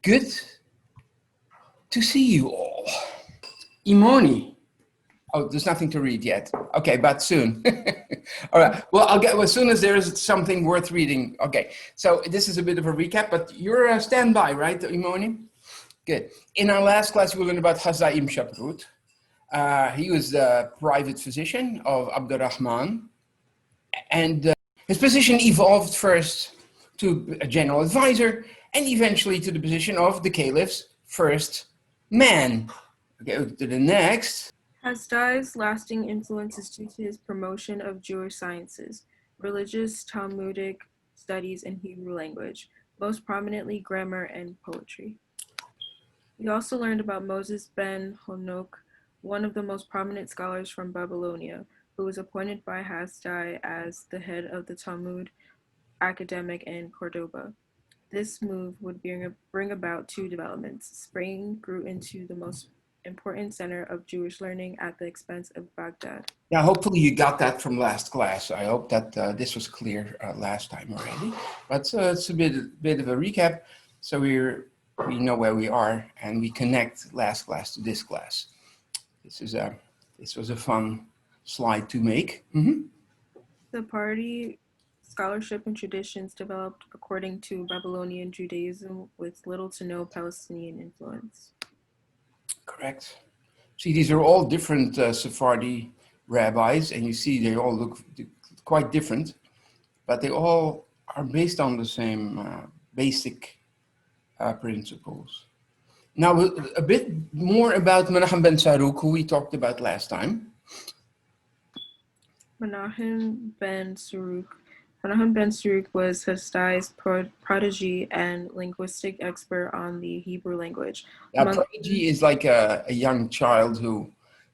Good to see you all. Imoni. Oh, there's nothing to read yet. Okay, but soon. All right. Well, I'll get as soon as there is something worth reading. Okay. So this is a bit of a recap, but you're a standby, right, Imoni? Good. In our last class, we learned about Hazaim Shaprut. He was the private physician of Abdurrahman, and his position evolved first to a general advisor, and eventually to the position of the caliph's first man. Okay, to the next. Hasdai's lasting influence is due to his promotion of Jewish sciences, religious Talmudic studies, and Hebrew language, most prominently grammar and poetry. We also learned about Moses Ben-Ḥanokh, one of the most prominent scholars from Babylonia, who was appointed by Hasdai as the head of the Talmud academic in Cordoba. This move would bring about two developments. Spain grew into the most important center of Jewish learning at the expense of Baghdad. Yeah, hopefully you got that from last class. I hope that this was clear last time already. But it's a bit of a recap, so we know where we are, and we connect last class to this class. This was a fun slide to make. The party scholarship and traditions developed according to Babylonian Judaism with little to no Palestinian influence. Correct. See, these are all different Sephardi rabbis, and you see they all look quite different, but they all are based on the same basic principles. Now, a bit more about Menachem ben Saruk, who we talked about last time. Menachem ben Saruk was Hasdai's prodigy and linguistic expert on the Hebrew language. Prodigy is like a young child who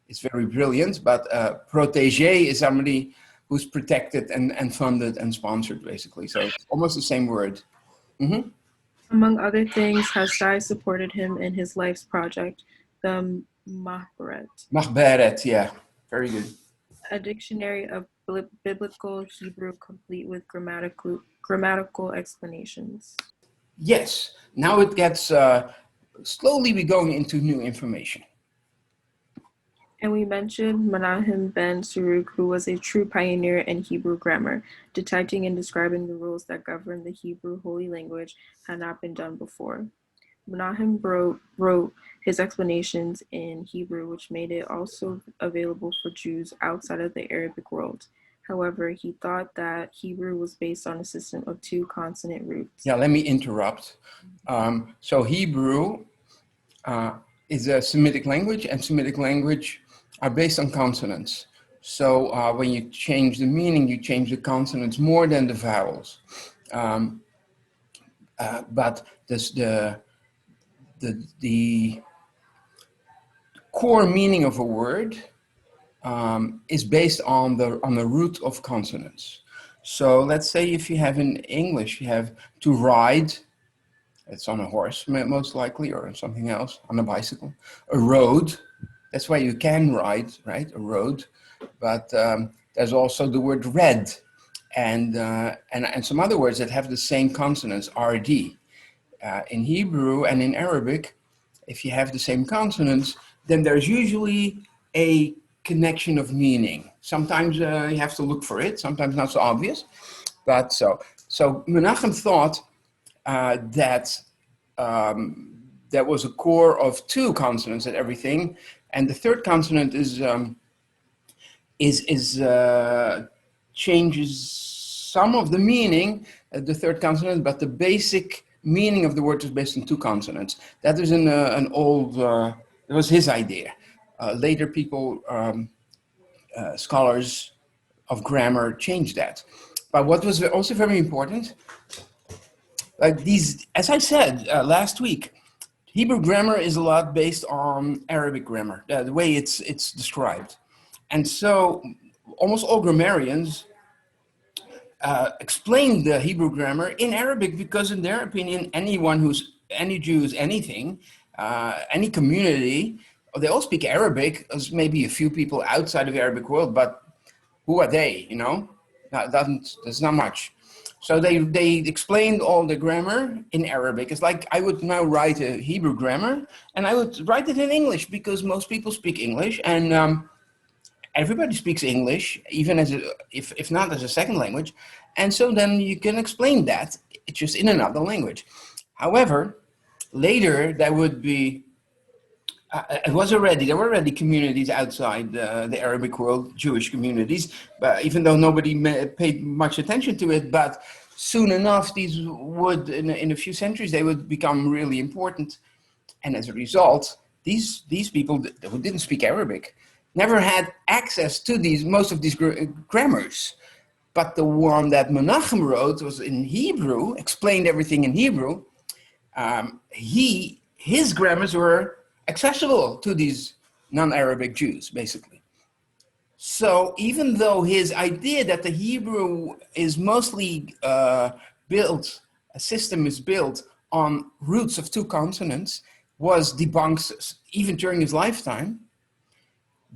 is very brilliant, but protégé is somebody who's protected and funded and sponsored, basically. So it's almost the same word. Among other things, Hasdai supported him in his life's project, the Mahberet. Mahberet, yeah, very good. A dictionary of biblical Hebrew complete with grammatical explanations. Yes, now it gets, slowly we're going into new information. And we mentioned Menachem ben Saruk, who was a true pioneer in Hebrew grammar, detecting and describing the rules that govern the Hebrew holy language had not been done before. Menachem wrote his explanations in Hebrew, which made it also available for Jews outside of the Arabic world. However, he thought that Hebrew was based on a system of two consonant roots. Yeah, let me interrupt. So Hebrew is a Semitic language, and Semitic language are based on consonants. So when you change the meaning, you change the consonants more than the vowels. But the core meaning of a word is based on the root of consonants. So let's say if you have in English, you have to ride, it's on a horse most likely, or something else, on a bicycle. A road, that's why you can ride, right? A road. But there's also the word red, and some other words that have the same consonants, RD. In Hebrew and in Arabic, if you have the same consonants, then there's usually a connection of meaning. Sometimes you have to look for it, sometimes not so obvious. But so Menachem thought that there was a core of two consonants at everything, and the third consonant changes some of the meaning, the third consonant, but the basic meaning of the word is based on two consonants. That is an old, that was his idea. Later people, scholars of grammar changed that. But what was also very important, like these, as I said last week, Hebrew grammar is a lot based on Arabic grammar, the way it's described. And so almost all grammarians explain the Hebrew grammar in Arabic because in their opinion, any Jew is anything, any community, they all speak Arabic. There's maybe a few people outside of the Arabic world, but who are they, you know? There's not much. So they explained all the grammar in Arabic. It's like I would now write a Hebrew grammar, and I would write it in English because most people speak English, and everybody speaks English, even as if not as a second language. And so then you can explain that it's just in another language. However, later there would be there were already communities outside the Arabic world, Jewish communities, but even though nobody paid much attention to it, but soon enough, these would, in a few centuries, they would become really important. And as a result, these people who didn't speak Arabic never had access to most of these grammars. But the one that Menachem wrote was in Hebrew, explained everything in Hebrew. His grammars were accessible to these non-Arabic Jews, basically. So even though his idea that the Hebrew is mostly built, a system is built on roots of two consonants, was debunked even during his lifetime,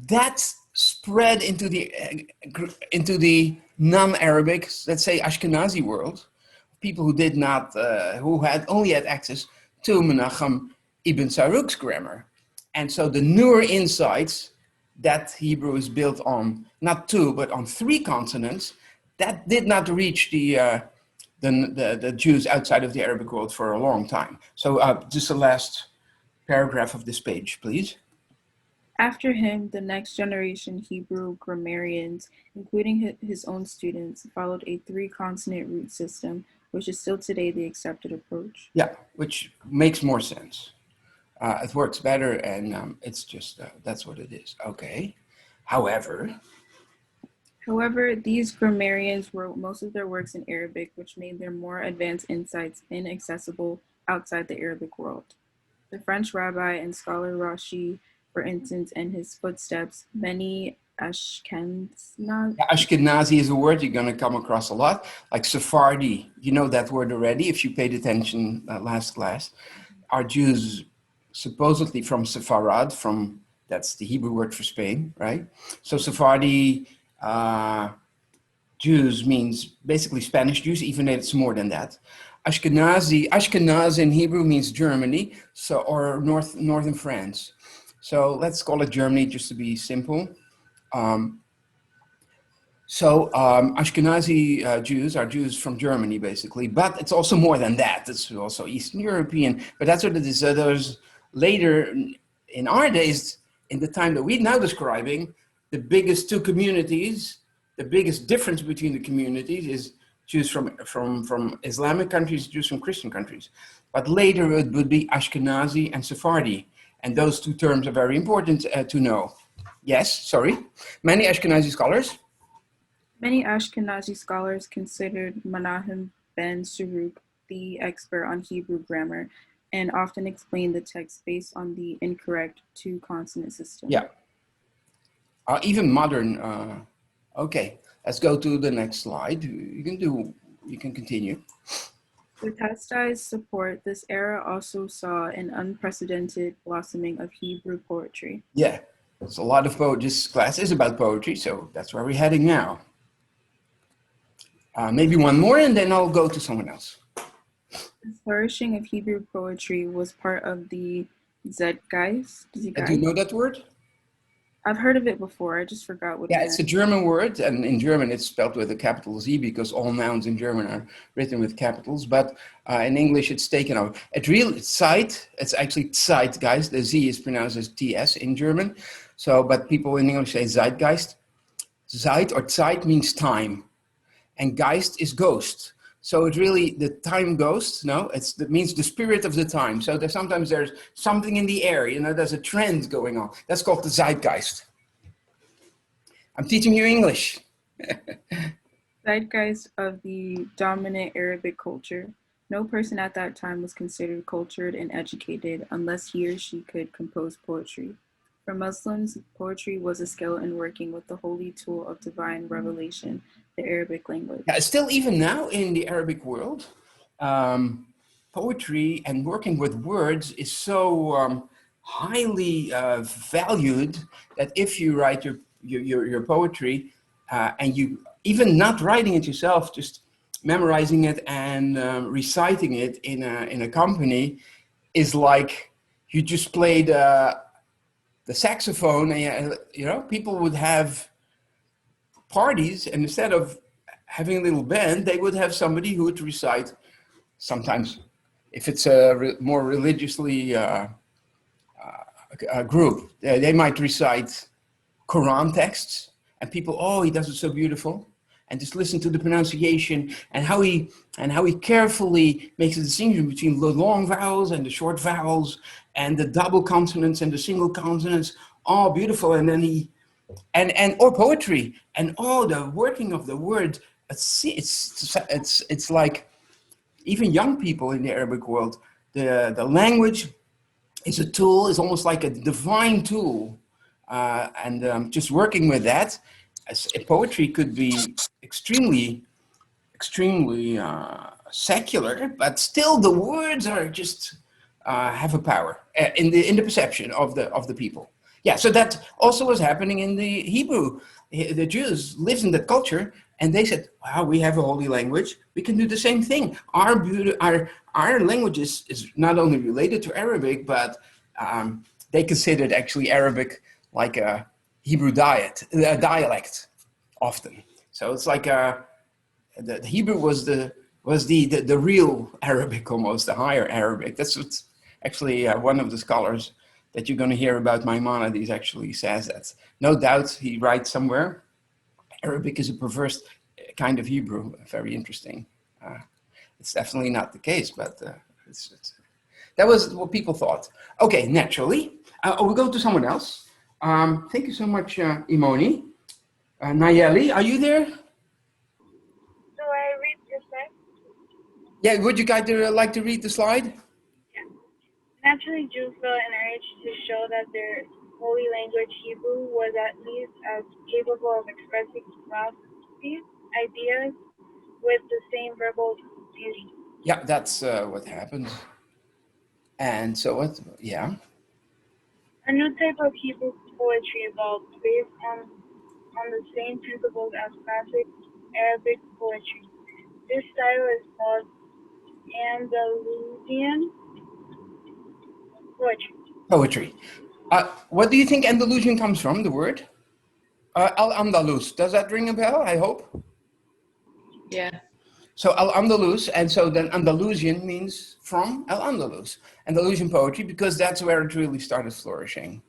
that spread into the non-Arabic, let's say Ashkenazi world, people who did not, who only had access to Menachem Ibn Saruk's grammar. And so the newer insights that Hebrew is built on, not two, but on three consonants, that did not reach the Jews outside of the Arabic world for a long time. So just the last paragraph of this page, please. After him, the next generation Hebrew grammarians, including his own students, followed a three-consonant root system, which is still today the accepted approach. Yeah, which makes more sense. It works better, and it's just, that's what it is. Okay. However, these grammarians wrote most of their works in Arabic, which made their more advanced insights inaccessible outside the Arabic world. The French rabbi and scholar Rashi, for instance, in his footsteps, many Ashkenazi is a word you're going to come across a lot, like Sephardi. You know that word already if you paid attention last class. Are Jews supposedly from Sepharad, that's the Hebrew word for Spain, right? So Sephardi Jews means basically Spanish Jews, even if it's more than that. Ashkenaz in Hebrew means Germany, or northern France. So let's call it Germany just to be simple. Ashkenazi Jews are Jews from Germany, basically, but it's also more than that. It's also Eastern European, but that's what it is. There's later, in our days, in the time that we're now describing, the biggest two communities, the biggest difference between the communities is Jews from Islamic countries, Jews from Christian countries. But later it would be Ashkenazi and Sephardi. And those two terms are very important to know. Yes, sorry. Many Ashkenazi scholars considered Menachem ben Saruk the expert on Hebrew grammar and often explained the text based on the incorrect two-consonant system. Yeah. Even modern. Okay, let's go to the next slide. You can continue. The Tasdai's support, this era also saw an unprecedented blossoming of Hebrew poetry. Yeah, there's a lot of poetry. This class is about poetry, so that's where we're heading now. Maybe one more, and then I'll go to someone else. The flourishing of Hebrew poetry was part of the Zeitgeist. Do you know that word? I've heard of it before. I just forgot what it it's a German word, and in German it's spelled with a capital Z because all nouns in German are written with capitals, but in English it's taken over. It's actually Zeitgeist. The Z is pronounced as TS in German, but people in English say Zeitgeist. Zeit or Zeit means time, and Geist is ghost. So it's really the time ghost. No, it means the spirit of the time. So sometimes there's something in the air, there's a trend going on. That's called the Zeitgeist. I'm teaching you English. Zeitgeist of the dominant Arabic culture. No person at that time was considered cultured and educated unless he or she could compose poetry. For Muslims, poetry was a skill in working with the holy tool of divine revelation, the Arabic language. Yeah, still even now in the Arabic world, poetry and working with words is so highly valued that if you write your poetry and you even not writing it yourself, just memorizing it and reciting it in a company is like you just played the saxophone, and you know, people would have parties, and instead of having a little band, they would have somebody who would recite. Sometimes, if it's a more religiously a group, they might recite Quran texts, and people, oh, he does it so beautiful, and just listen to the pronunciation and how he carefully makes a distinction between the long vowels and the short vowels and the double consonants and the single consonants. Oh, beautiful! And then he or poetry and the working of the word. It's like even young people in the Arabic world, the language is a tool, is almost like a divine tool. Just working with that, poetry could be extremely secular, but still the words are just have a power in the perception of the people. Yeah, so that also was happening in the Hebrew. The Jews lived in that culture, and they said, "Wow, we have a holy language. We can do the same thing. Our language is not only related to Arabic, but they considered actually Arabic like a Hebrew dialect often. So it's like the Hebrew was the real Arabic, almost the higher Arabic. That's what's actually one of the scholars that you're going to hear about Maimonides actually says that. No doubt he writes somewhere, Arabic is a perverse kind of Hebrew. Very interesting. It's definitely not the case, but that was what people thought. Okay, naturally. We'll go to someone else. Thank you so much, Imoni. Nayeli, are you there? So I read the slide? Yeah, would you guys like to read the slide? Yeah. Naturally, Jews felt an urge to show that their holy language, Hebrew, was at least as capable of expressing philosophies, ideas, with the same verbal beauty. Yeah, that's what happened. And so what, yeah. A new type of Hebrew poetry evolved based on the same principles as classic Arabic poetry. This style is called Andalusian poetry. Poetry. What do you think Andalusian comes from, the word? Al-Andalus. Does that ring a bell, I hope? Yeah. So Al-Andalus, and so then Andalusian means from Al-Andalus. Andalusian poetry, because that's where it really started flourishing.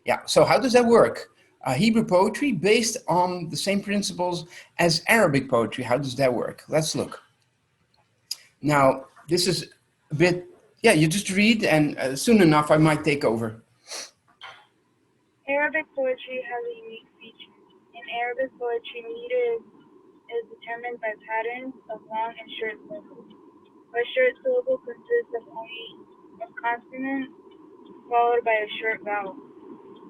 Yeah, so how does that work? Hebrew poetry based on the same principles as Arabic poetry. How does that work? Let's look. Now, this is a bit, yeah, you just read, and soon enough I might take over. Arabic poetry has a unique feature. In Arabic poetry, meter is determined by patterns of long and short syllables. A short syllable consists of only a consonant followed by a short vowel.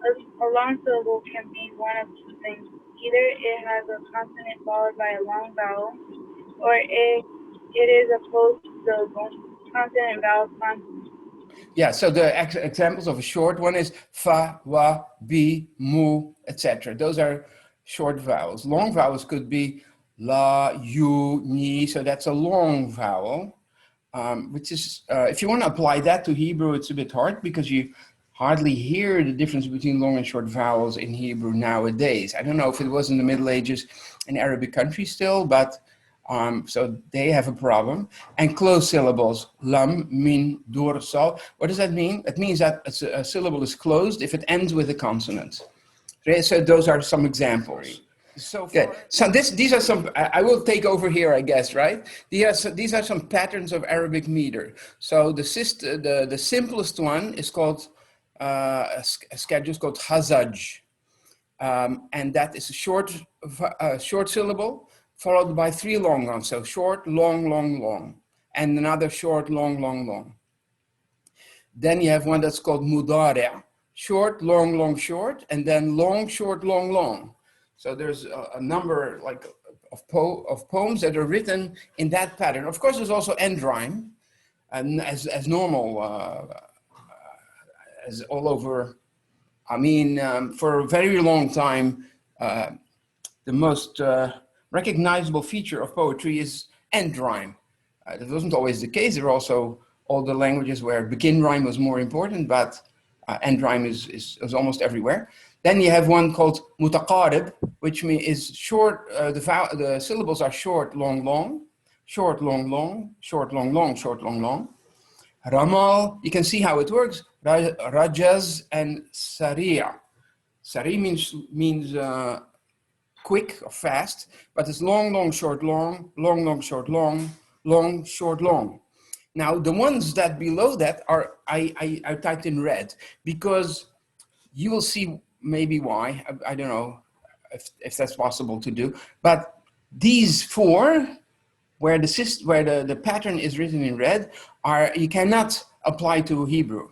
A long syllable can be one of two things. Either it has a consonant followed by a long vowel, or it is a closed syllable, consonant, vowel, consonant. Yeah, so the examples of a short one is fa, wa, bi, mu, etc. Those are short vowels. Long vowels could be la, you, ni, so that's a long vowel, which is, if you want to apply that to Hebrew, it's a bit hard because you hardly hear the difference between long and short vowels in Hebrew nowadays. I don't know if it was in the Middle Ages in Arabic countries still, but so they have a problem. And closed syllables, lam, min, dur, so. What does that mean? It means that a syllable is closed if it ends with a consonant. Okay, so those are some examples. So good. So these are some. I will take over here, I guess, right? These are some patterns of Arabic meter. So the simplest one is called a schedule is called hazaj, and that is a short syllable followed by three long ones. So short, long, long, long, and another short, long, long, long. Then you have one that's called mudari', short, long, long, short, and then long, short, long, long. So there's a number like of poems that are written in that pattern. Of course, there's also end rhyme, and as normal, as all over. I mean, for a very long time, the most recognizable feature of poetry is end rhyme. That wasn't always the case. There were also older languages where begin rhyme was more important, but end rhyme is almost everywhere. Then you have one called mutaqarib, which is short, the syllables are short, long, long, short, long, long, short, long, long, short, long, long. Ramal, you can see how it works. Rajaz and Sariya. Sari means quick or fast, but it's long, long, short, long, long, long, short, long, long, short, long. Now, the ones that below that are, I typed in red because you will see maybe why. I don't know if that's possible to do, but these four, where the pattern is written in red, you cannot apply to Hebrew.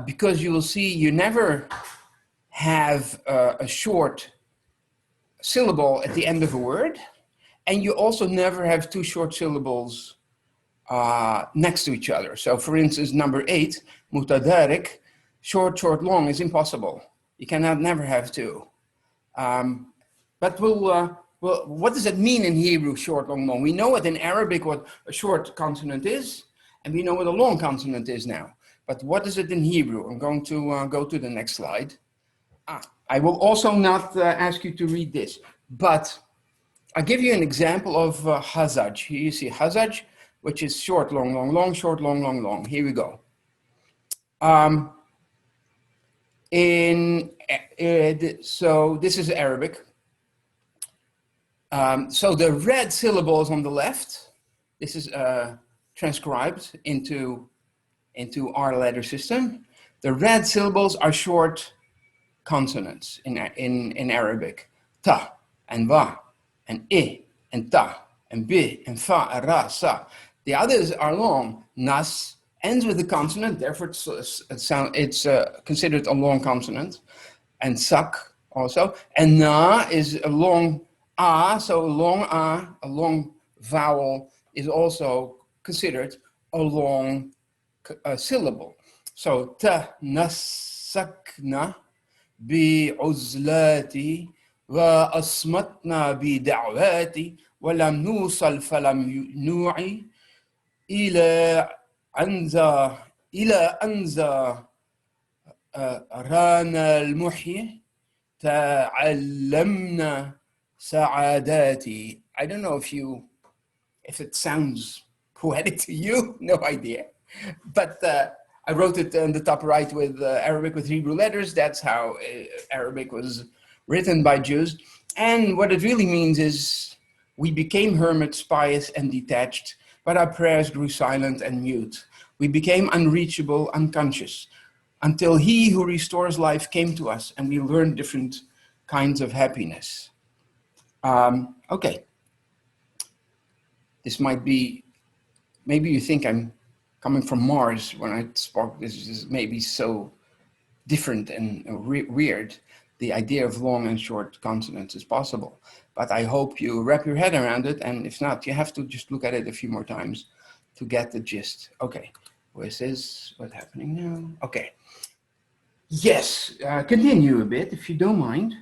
Because you will see you never have a short syllable at the end of a word, and you also never have two short syllables next to each other. So for instance, number 8, mutadarik, short, short, long is impossible. You cannot never have two. But well, what does it mean in Hebrew, short, long, long? We know it in Arabic what a short consonant is, and we know what a long consonant is now. But what is it in Hebrew? I'm going to go to the next slide. I will also not ask you to read this, but I'll give you an example of hazaj. Here you see hazaj, which is short, long, long, long, short, long, long, long. Here we go. So this is Arabic. So the red syllables on the left, this is transcribed into our letter system. The red syllables are short consonants in Arabic. Ta and va and I and ta and bi and fa and ra, sa. The others are long. Nas ends with a consonant, therefore it's considered a long consonant. And sak also. And na is a long a, so a long vowel is also considered a long syllable. So ta nasakna bi uzlati wa asmatna bi da'wati wa lam nusal falam nu'i ila anza rana al-muhyi ta'allamna sa'adati. I don't know if it sounds poetic to you, no idea. But I wrote it on the top right with Arabic with Hebrew letters. That's how Arabic was written by Jews. And what it really means is we became hermits, pious and detached, but our prayers grew silent and mute. We became unreachable, unconscious, until he who restores life came to us and we learned different kinds of happiness. Okay. This might be, maybe you think I'm coming from Mars when I spoke. This is maybe so different and weird. The idea of long and short consonants is possible, but I hope you wrap your head around it. And if not, you have to just look at it a few more times to get the gist. Okay, what's this? What's happening now? Okay. Yes, continue a bit if you don't mind.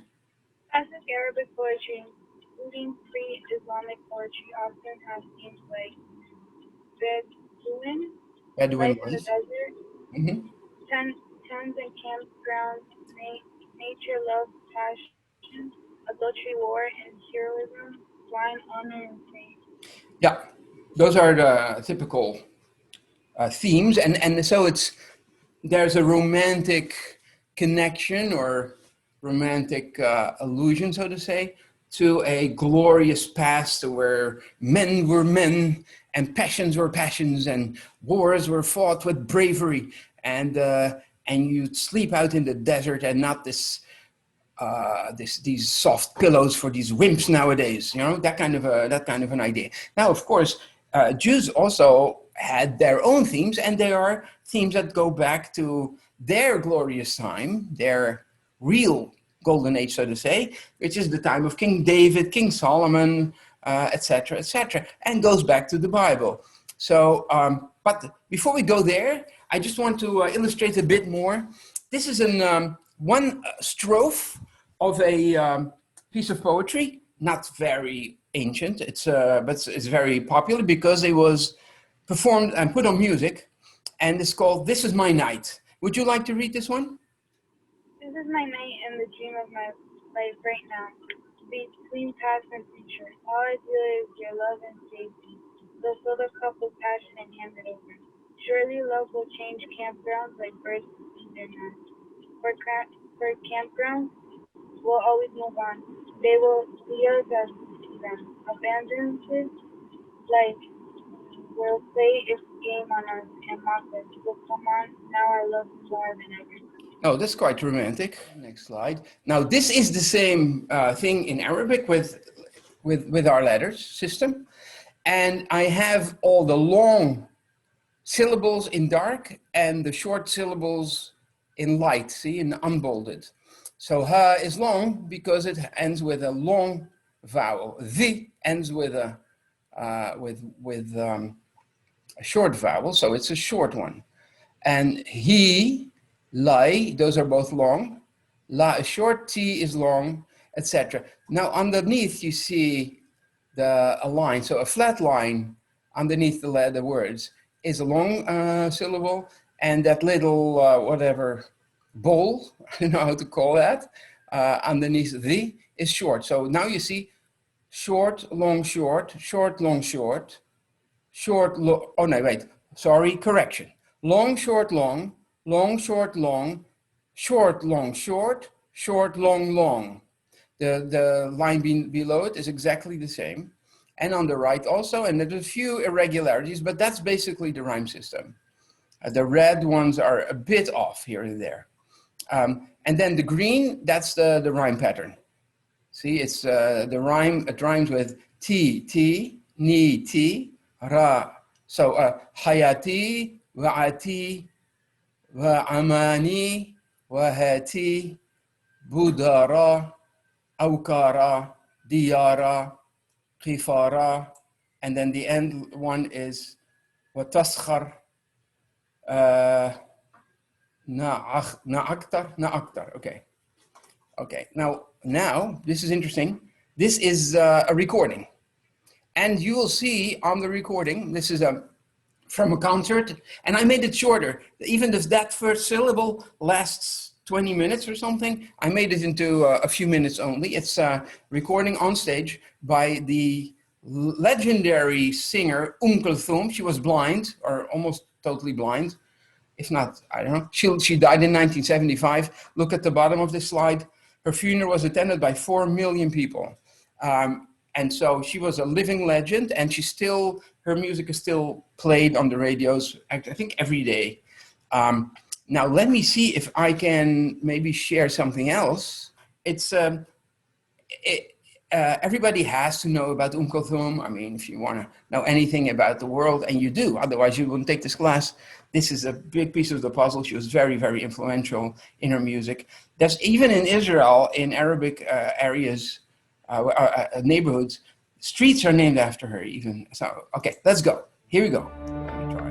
Classic Arabic poetry, including pre-Islamic poetry, often has themes like Bedouin, life in the desert, tents and campgrounds, nature, love, passion, adultery, war, and heroism, blind honor, and faith. Yeah, those are the typical themes, and so there's a romantic connection or romantic allusion, so to say, to a glorious past where men were men and passions were passions and wars were fought with bravery, and you'd sleep out in the desert and not these soft pillows for these wimps nowadays, you know, that kind of an idea. Now, of course, Jews also had their own themes, and they are themes that go back to their glorious time, their real golden age, so to say, which is the time of King David, King Solomon, etc., etc., and goes back to the Bible. So, but before we go there, I just want to illustrate a bit more. This is one strophe of a piece of poetry, not very ancient. But it's very popular because it was performed and put on music, and it's called "This Is My Night." Would you like to read this one? This is my night and the dream of my life right now. Between past and future, all I feel is your love and safety. So fill the cup with passion and hand it over. Surely love will change campgrounds like birds in their nests. For campgrounds will always move on. They will see us as we see them. Abandoned like will play its game on us and mock us. So come on, now our love is more than ever. Oh, that's quite romantic. Next slide. Now, this is the same thing in Arabic with our letters system. And I have all the long syllables in dark and the short syllables in light, see, in unbolded. So ha is long because it ends with a long vowel. The ends with a short vowel, so it's a short one. And he, lai, those are both long. La is short, t is long, etc. Now underneath you see a line, so a flat line underneath the words is a long syllable, and that little whatever bowl, I don't know how to call that, underneath the is short. So now you see short, long, short, short, long, short, short, oh no, wait, sorry, correction. Long, short, long, long, short, long, short, long, short, short, long, long. The line below it is exactly the same. And on the right also, and there's a few irregularities, but that's basically the rhyme system. The red ones are a bit off here and there. And then the green, that's the rhyme pattern. See, it's the rhyme, it rhymes with ti, ni, ti, ra. So hayati, wa'ati, wa'amani, wahati, budara, awkara, diyara, qifara, and then the end one is wataskhar, na'aktar, okay. Okay, now this is interesting. This is a recording. And you will see on the recording, this is from a concert, and I made it shorter. Even if that first syllable lasts 20 minutes or something, I made it into a few minutes only. It's a recording on stage by the legendary singer Kulthum. She was blind, or almost totally blind. If not, I don't know. She died in 1975. Look at the bottom of this slide. Her funeral was attended by 4 million people. And so she was a living legend, and her music is still played on the radios, I think every day. Now let me see if I can maybe share something else. It's, everybody has to know about Kulthum. I mean, if you want to know anything about the world, and you do, otherwise you wouldn't take this class. This is a big piece of the puzzle. She was very, very influential in her music. There's even in Israel, in Arabic areas, neighborhoods, streets are named after her even. So, okay, let's go. Here we go. Let me try.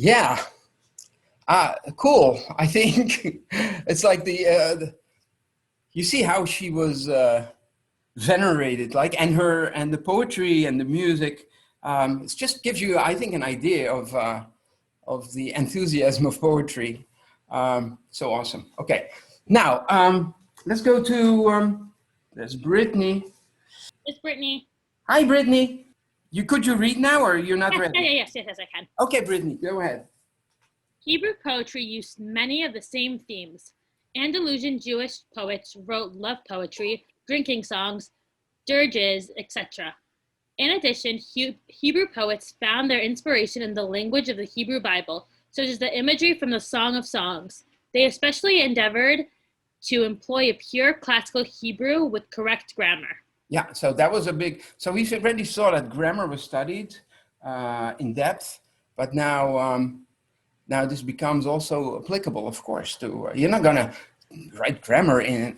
Yeah. Cool. I think it's like you see how she was venerated, like, and the poetry and the music. It just gives you, I think, an idea of the enthusiasm of poetry. So awesome. Okay, now let's go to there's Brittany. It's Brittany. Hi, Brittany. Could you read now, or you're not ready? Yes, I can. Okay, Brittany, go ahead. Hebrew poetry used many of the same themes. Andalusian Jewish poets wrote love poetry, drinking songs, dirges, etc. In addition, Hebrew poets found their inspiration in the language of the Hebrew Bible, such as the imagery from the Song of Songs. They especially endeavored to employ a pure classical Hebrew with correct grammar. Yeah, so that was so we already saw that grammar was studied in depth, but now this becomes also applicable, of course, to, you're not gonna write grammar in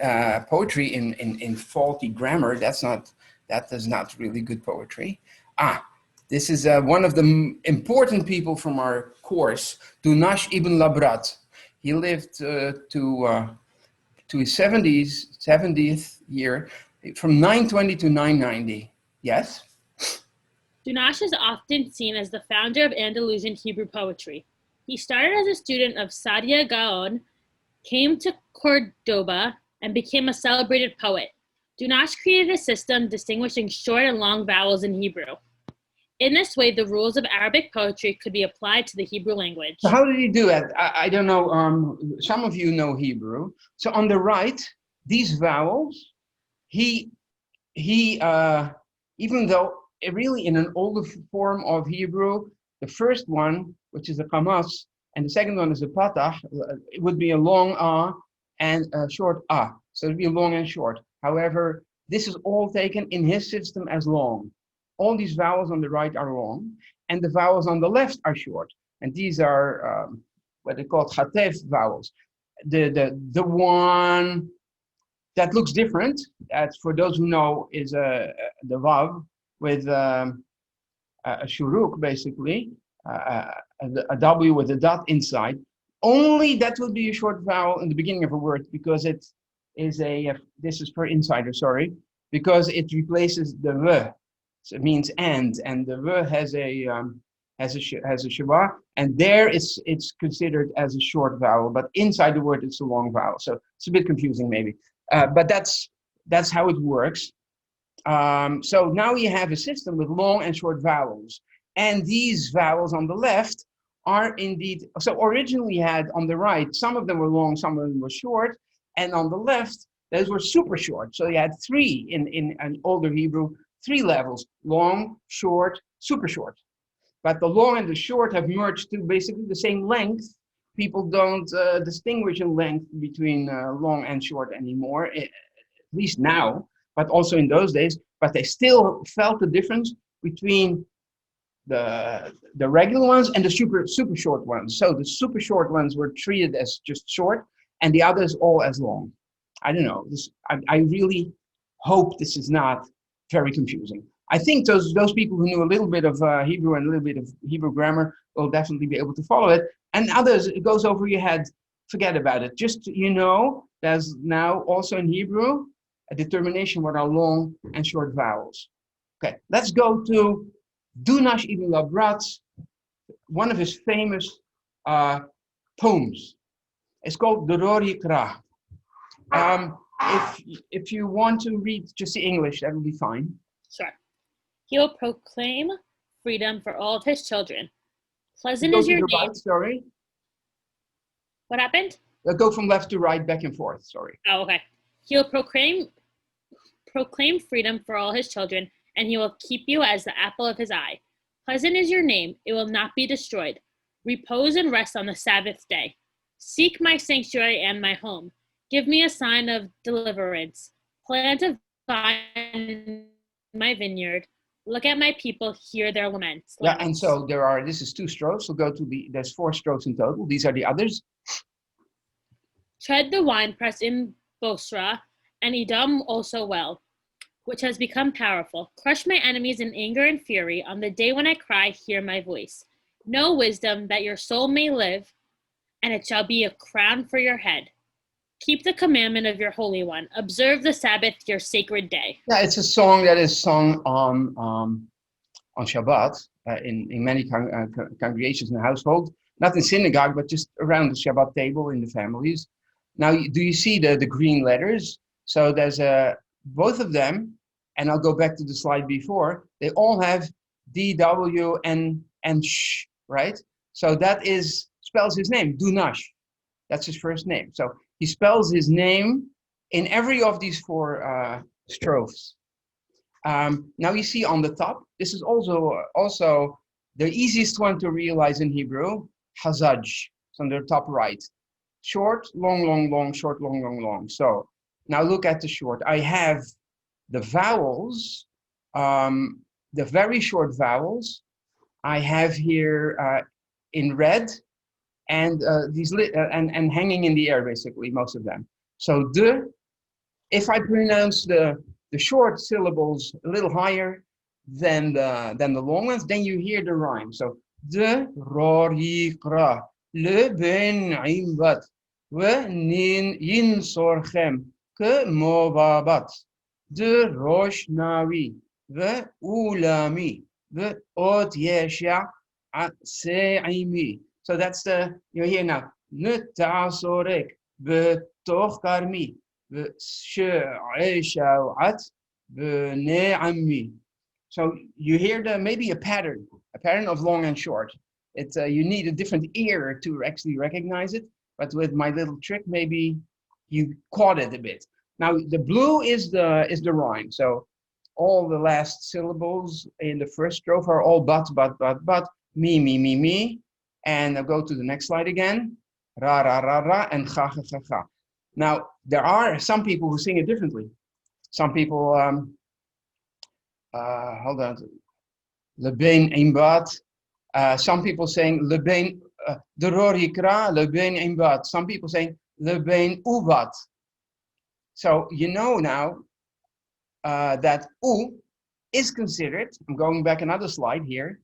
poetry in faulty grammar. That is not really good poetry. This is one of the important people from our course, Dunash ibn Labrat. He lived to his 70th year, from 920 to 990. Yes? Dunash is often seen as the founder of Andalusian Hebrew poetry. He started as a student of Saadia Gaon, came to Cordoba, and became a celebrated poet. Dunash created a system distinguishing short and long vowels in Hebrew. In this way, the rules of Arabic poetry could be applied to the Hebrew language. So how did he do it? I don't know. Some of you know Hebrew. So on the right, these vowels, he even though really in an older form of Hebrew, the first one, which is a kamas, and the second one is a patah, it would be a long and a short so it'd be long and short. However, this is all taken in his system as long. All these vowels on the right are long, and the vowels on the left are short. And these are what they call chatef vowels. The one that looks different, that's for those who know, is the vav with a shuruk, basically, a W with a dot inside. Only that would be a short vowel in the beginning of a word, because it is this is for insider, sorry, because it replaces the v. So it means and the v has a shava, and there it's considered as a short vowel, but inside the word it's a long vowel. So it's a bit confusing maybe, but that's how it works. So now you have a system with long and short vowels, and these vowels on the left are indeed, so originally you had on the right, some of them were long, some of them were short, and on the left, those were super short. So you had three in an older Hebrew, 3 levels: long, short, super short. But the long and the short have merged to basically the same length. People don't distinguish in length between long and short anymore, at least now, but also in those days. But they still felt the difference between the regular ones and the super short ones. So the super short ones were treated as just short, and the others all as long. I don't know. I really hope this is not very confusing. I think those people who knew a little bit of Hebrew and a little bit of Hebrew grammar will definitely be able to follow it. And others, it goes over your head. Forget about it. Just, there's now also in Hebrew a determination what are long and short vowels. Okay, let's go to Dunash ibn Labrat's, one of his famous poems. It's called Dorori Kra. If you want to read just the English, that will be fine. Sure. He will proclaim freedom for all of his children. Pleasant is your name. Right, sorry. What happened? Go from left to right, back and forth, sorry. Oh, okay. He will proclaim freedom for all his children, and he will keep you as the apple of his eye. Pleasant is your name. It will not be destroyed. Repose and rest on the Sabbath day. Seek my sanctuary and my home. Give me a sign of deliverance. Plant a vine in my vineyard. Look at my people, hear their laments. Yeah, and so this is 2 strokes. We'll go to there's 4 strokes in total. These are the others. Tread the winepress in Bosra, and Edom also well, which has become powerful. Crush my enemies in anger and fury. On the day when I cry, hear my voice. Know wisdom that your soul may live, and it shall be a crown for your head. Keep the commandment of your Holy One. Observe the Sabbath, your sacred day. Yeah, it's a song that is sung on Shabbat in many congregations and households, not in synagogue, but just around the Shabbat table in the families. Now, do you see the green letters? So there's both of them, and I'll go back to the slide before. They all have D, W, and Sh, right? So that spells his name, Dunash. That's his first name. So he spells his name in every of these four strophes. Now you see on the top, this is also the easiest one to realize in Hebrew, Hazaj. It's on the top right. Short, long, long, long, short, long, long, long. So now look at the short. I have the vowels, the very short vowels. I have here in red, and these and hanging in the air, basically, most of them. So if I pronounce the short syllables a little higher than the long ones, then you hear the rhyme. So rorikra le ben imbat we nin yin sorchem ke mobabat de roshnavi ve ulami ve ot yesha seimi. So that's you hear now. Netasorek ve toch karmi. So you hear maybe a pattern of long and short. It's you need a different ear to actually recognize it, but with my little trick, maybe you caught it a bit. Now the blue is the rhyme. So all the last syllables in the first strophe are all but, me, and I'll go to the next slide again. Ra, ra, ra, ra, and cha, cha, cha, cha. Now, there are some people who sing it differently. Some people, hold on, lebein imbat. Some people saying lebein derorikra, lebein imbat. Some people saying lebein ubat. So you know now that u is considered. I'm going back another slide here.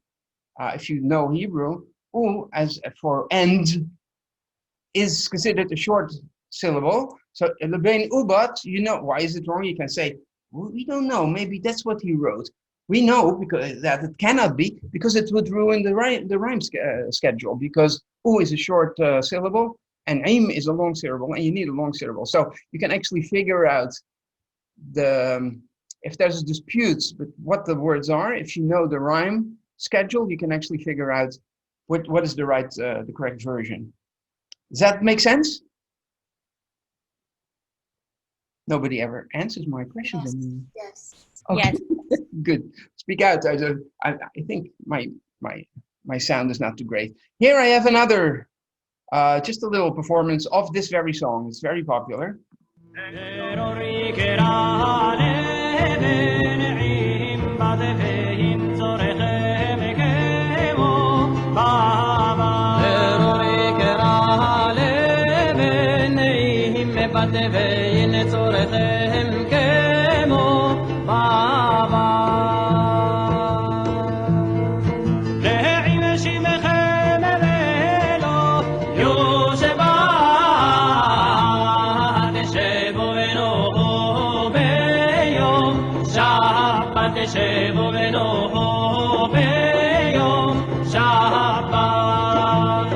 If you know Hebrew, u as for end is considered a short syllable. So lebein ubat, you know, why is it wrong? You can say, well, we don't know. Maybe that's what he wrote. We know because that it cannot be, because it would ruin the rhyme schedule, because u is a short syllable and aim is a long syllable, and you need a long syllable. So you can actually figure out if there's disputes with what the words are. If you know the rhyme schedule, you can actually figure out what is the correct version. Does that make sense? Nobody ever answers my questions. Yes. Okay. Yes. Good. Speak out. I think my sound is not too great. Here I have another, just a little performance of this very song. It's very popular.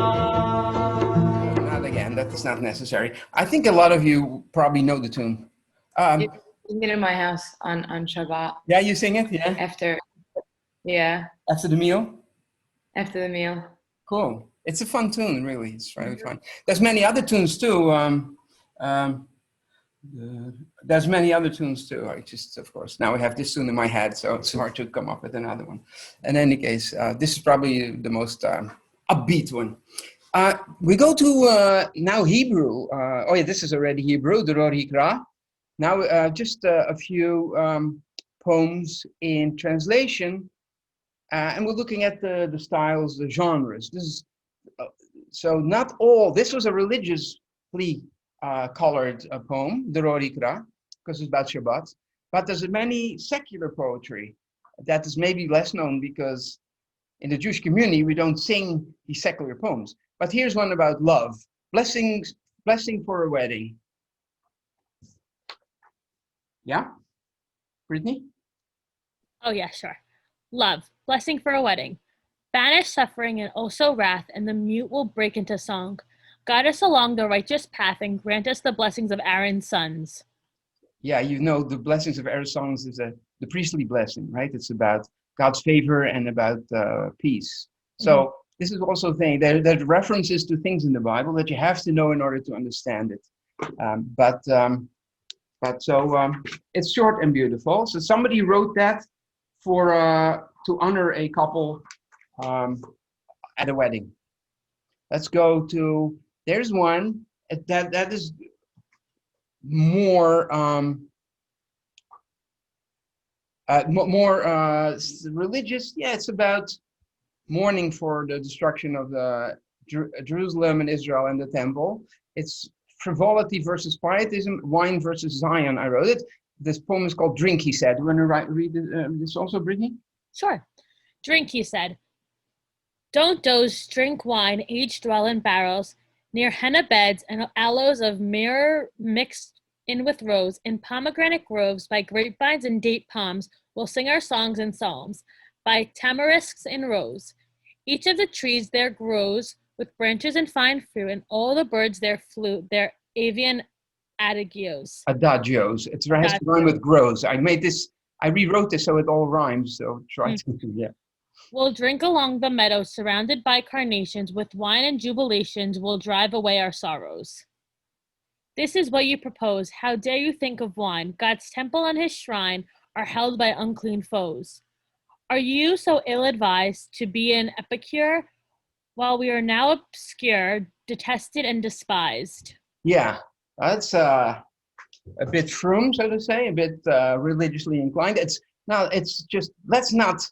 Not again, that is not necessary. I think a lot of you probably know the tune. You sing it in my house on Shabbat. Yeah, you sing it, yeah? After After the meal? After the meal. Cool. It's a fun tune, really. It's really fun. There's many other tunes too. There's many other tunes too. I just, of course, now I have this tune in my head, so it's hard to come up with another one. In any case, this is probably the most upbeat one. We go to now Hebrew. Oh yeah, this is already Hebrew, the Ror Hikra. Now just a few poems in translation, and we're looking at the styles, the genres. This is so not all. This was a religiously colored poem, the Ror Hikra, because it's about Shabbat. But there's many secular poetry that is maybe less known because in the Jewish community, we don't sing these secular poems. But here's one about love. Blessing for a wedding. Yeah? Brittany? Oh, yeah, sure. Love, blessing for a wedding. Banish suffering and also wrath, and the mute will break into song. Guide us along the righteous path and grant us the blessings of Aaron's sons. Yeah, you know, the blessings of Aaron's sons is the priestly blessing, right? It's about God's favor and about peace. So this is also a thing. There are references to things in the Bible that you have to know in order to understand it. But it's short and beautiful. So somebody wrote that for to honor a couple at a wedding. Let's go to, there's one that is more religious. Yeah, it's about mourning for the destruction of the Jerusalem and Israel and the temple. It's frivolity versus pietism, wine versus Zion. I wrote it. This poem is called Drink, he said. Do you want to read this also, Brittany? Sure. Drink, he said. Don't doze, drink wine, aged well in barrels, near henna beds and aloes of myrrh mixed in with rose, in pomegranate groves, by grapevines and date palms, we'll sing our songs and psalms, by tamarisks and rose. Each of the trees there grows with branches and fine fruit, and all the birds there flute their avian adagios. Adagios. It has to rhyme with grows. I rewrote this so it all rhymes, so try to, yeah. We'll drink along the meadow surrounded by carnations, with wine and jubilations we'll drive away our sorrows. This is what you propose. How dare you think of wine? God's temple and his shrine are held by unclean foes. Are you so ill-advised to be an epicure, while we are now obscure, detested and despised? Yeah, that's a bit froom, so to say, a bit religiously inclined. It's just, let's not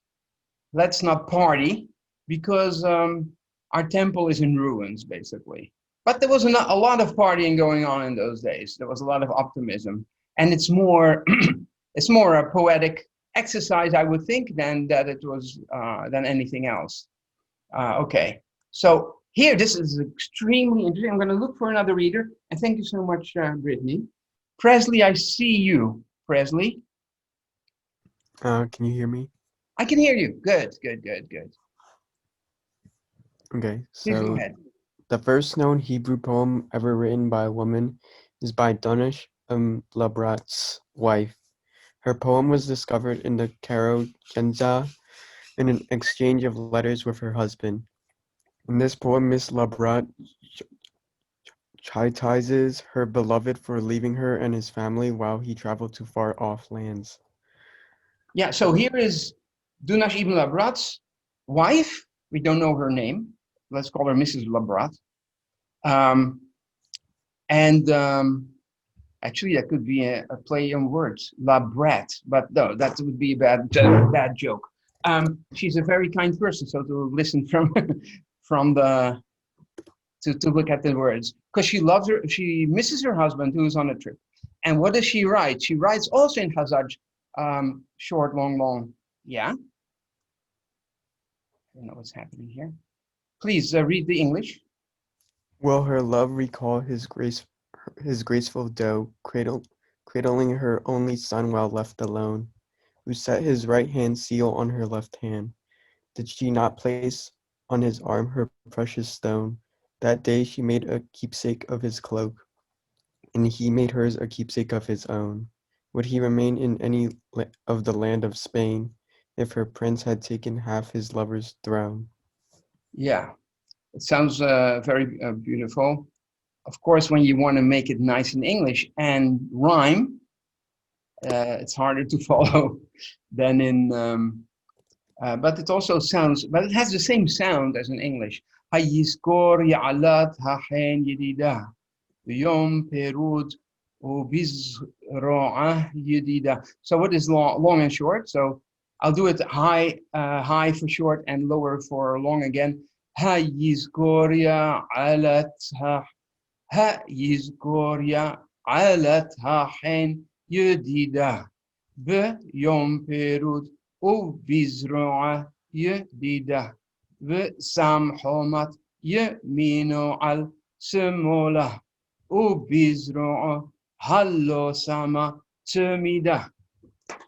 party, because our temple is in ruins, basically. But there was a lot of partying going on in those days. There was a lot of optimism, and it's more it's more a poetic exercise, I would think, than that it was than anything else. Okay, so here, this is extremely interesting. I'm going to look for another reader, and thank you so much, Brittany. Presley, I see you. Presley, can you hear me? I can hear you. Good. Okay, Please go so ahead. the first known Hebrew poem ever written by a woman is by Dunash, Labrat's wife. Her poem was discovered in the Cairo Genza in an exchange of letters with her husband. In this poem, Miss Labrat chastises her beloved for leaving her and his family while he traveled to far-off lands. Yeah, so here is Dunash ibn Labrat's wife. We don't know her name. Let's call her Mrs. Labrat. Actually, that could be a play on words, Labrat, but no, that would be a bad joke. She's a very kind person, so to listen to look at the words, because she loves her, she misses her husband who is on a trip. And what does she write? She writes also in Hazaj, short, long. Yeah. I don't know what's happening here. Please read the English. Will her love recall his graceful doe, cradling her only son while left alone, who set his right hand seal on her left hand? Did she not place on his arm her precious stone? That day she made a keepsake of his cloak, and he made hers a keepsake of his own. Would he remain in any of the land of Spain if her prince had taken half his lover's throne? Yeah, it sounds very beautiful. Of course, when you want to make it nice in English and rhyme, it's harder to follow than in, but it also sounds, but it has the same sound as in English. So what is long and short? So I'll do it high for short and lower for long again. يذكر علتها حين يديدة بيوم بيروت وبزرعة يديدة. وسمحومت يمينو على سمولة وبيزرو هلو سما تميدا.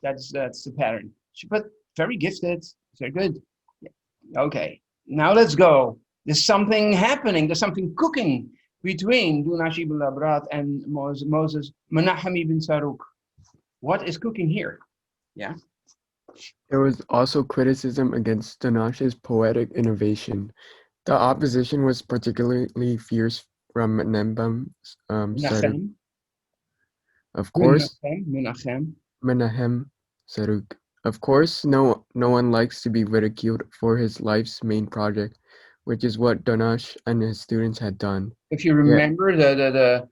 That's the pattern. But very gifted, very good. Okay, now let's go. There's something happening. There's something cooking between Dunash ibn Labrat and Moses Menachem ibn Saruk. What is cooking here? Yeah. There was also criticism against Danash's poetic innovation. The opposition was particularly fierce from Menembem's Saruk. Menachem. Of course, Menachem. Menahem Saruk. Of course, no one likes to be ridiculed for his life's main project, which is what Danash and his students had done. If you remember the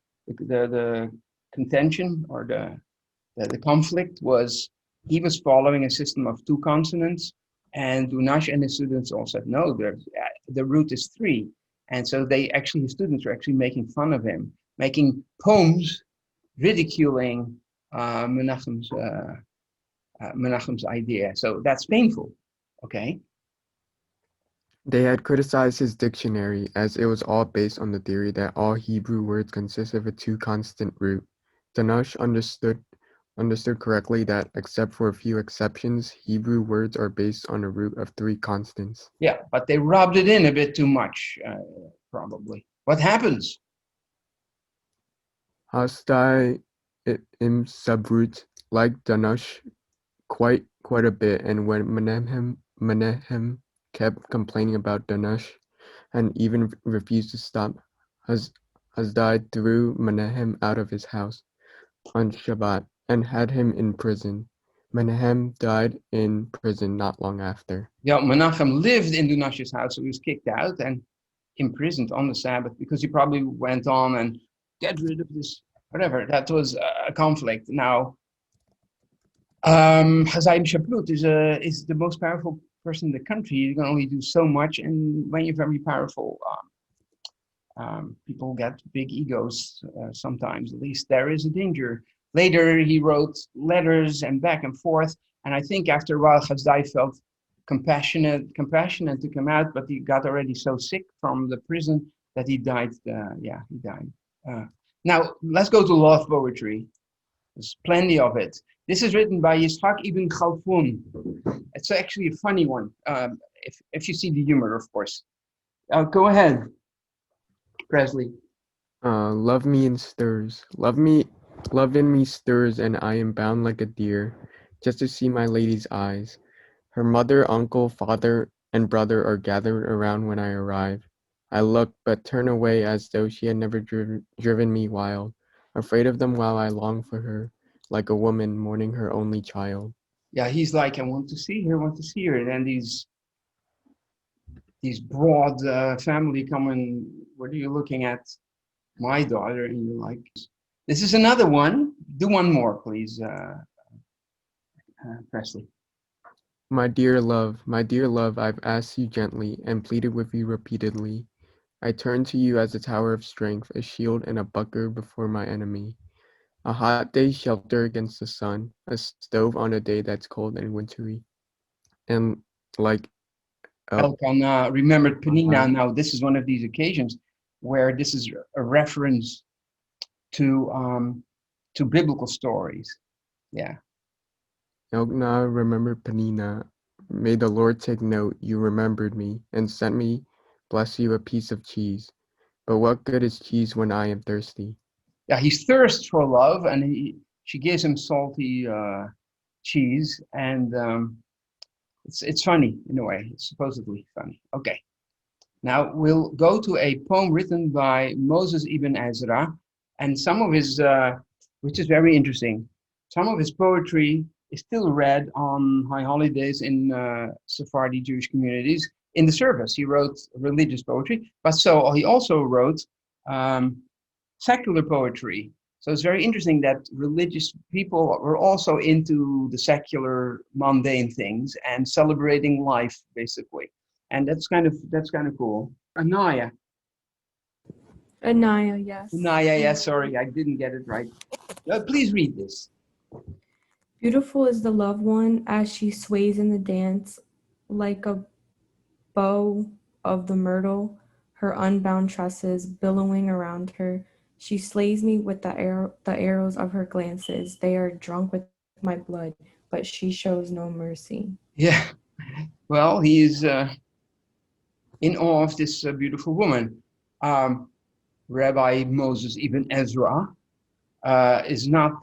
contention or the conflict was, he was following a system of 2 consonants, and Dunash and his students all said no, the root is 3, and so his students were actually making fun of him, making poems ridiculing Menachem's idea. So that's painful. Okay. They had criticized his dictionary, as it was all based on the theory that all Hebrew words consist of a 2-constant root. Danash understood correctly that, except for a few exceptions, Hebrew words are based on a root of 3 constants. Yeah, but they rubbed it in a bit too much, probably. What happens? Hasdai im subroot like Danash quite a bit, and when Menahem kept complaining about Danash and even refused to stop, Hasdai threw Menahem out of his house on Shabbat and had him in prison. Menahem died in prison not long after. Yeah, Menachem lived in Dunash's house, so he was kicked out and imprisoned on the Sabbath because he probably went on and get rid of this, whatever. That was a conflict. Now, Hazaim Shaplut is the most powerful person in the country. You can only do so much, and when you're very powerful, people get big egos sometimes. At least there is a danger. Later, he wrote letters and back and forth, and I think after a while, Hazdai felt compassionate to come out, but he got already so sick from the prison that he died. He died. Now, let's go to love poetry. There's plenty of it. This is written by Yitzhak ibn Khalfun. It's actually a funny one, if you see the humor, of course. Go ahead, Presley. Love me in stirs. Love in me stirs, and I am bound like a deer, just to see my lady's eyes. Her mother, uncle, father, and brother are gathered around when I arrive. I look, but turn away as though she had never driven me wild, afraid of them while I long for her, like a woman mourning her only child. Yeah, he's like, I want to see her, And then these broad family come and, what are you looking at? My daughter, and you're like, this is another one. Do one more, please, Presley. My dear love, I've asked you gently and pleaded with you repeatedly. I turn to you as a tower of strength, a shield and a buckler before my enemy. A hot day's shelter against the sun, a stove on a day that's cold and wintry. And like Elkanah remembered Penina. Now, this is one of these occasions where this is a reference to biblical stories. Yeah. Elkanah remembered Penina. May the Lord take note, you remembered me, and sent me, bless you, a piece of cheese. But what good is cheese when I am thirsty? Yeah, he thirsts for love, and she gives him salty cheese, and it's funny in a way. It's supposedly funny. Okay, now we'll go to a poem written by Moses ibn Ezra, and some of his, which is very interesting. Some of his poetry is still read on high holidays in Sephardi Jewish communities. In the service, he wrote religious poetry, but he also wrote secular poetry. So it's very interesting that religious people were also into the secular, mundane things and celebrating life, basically. And that's kind of cool. Anaya, yes. Anaya, yes, sorry, I didn't get it right. Please read this. Beautiful is the loved one as she sways in the dance, like a bow of the myrtle, her unbound tresses billowing around her. She slays me with the arrows of her glances. They are drunk with my blood, but she shows no mercy. Yeah. Well, he is in awe of this beautiful woman. Rabbi Moses Ibn Ezra is not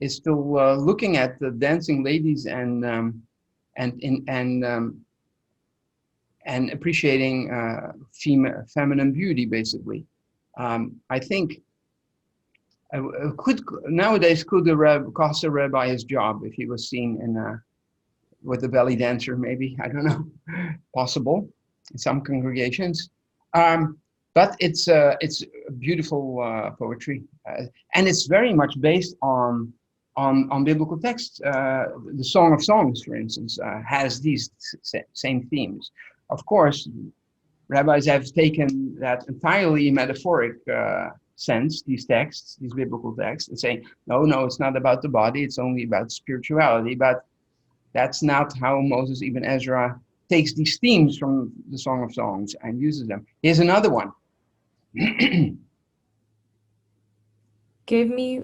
is still looking at the dancing ladies and appreciating feminine beauty, basically. I think could nowadays could the cost a rabbi his job if he was seen in with the belly dancer, maybe, I don't know, possible in some congregations. But it's beautiful poetry, and it's very much based on biblical texts. The Song of Songs, for instance, has these same themes. Of course, rabbis have taken that entirely metaphoric sense, these texts, these biblical texts, and saying, no, it's not about the body, it's only about spirituality. But that's not how Moses Ibn Ezra takes these themes from the Song of Songs and uses them. Here's another one. Give me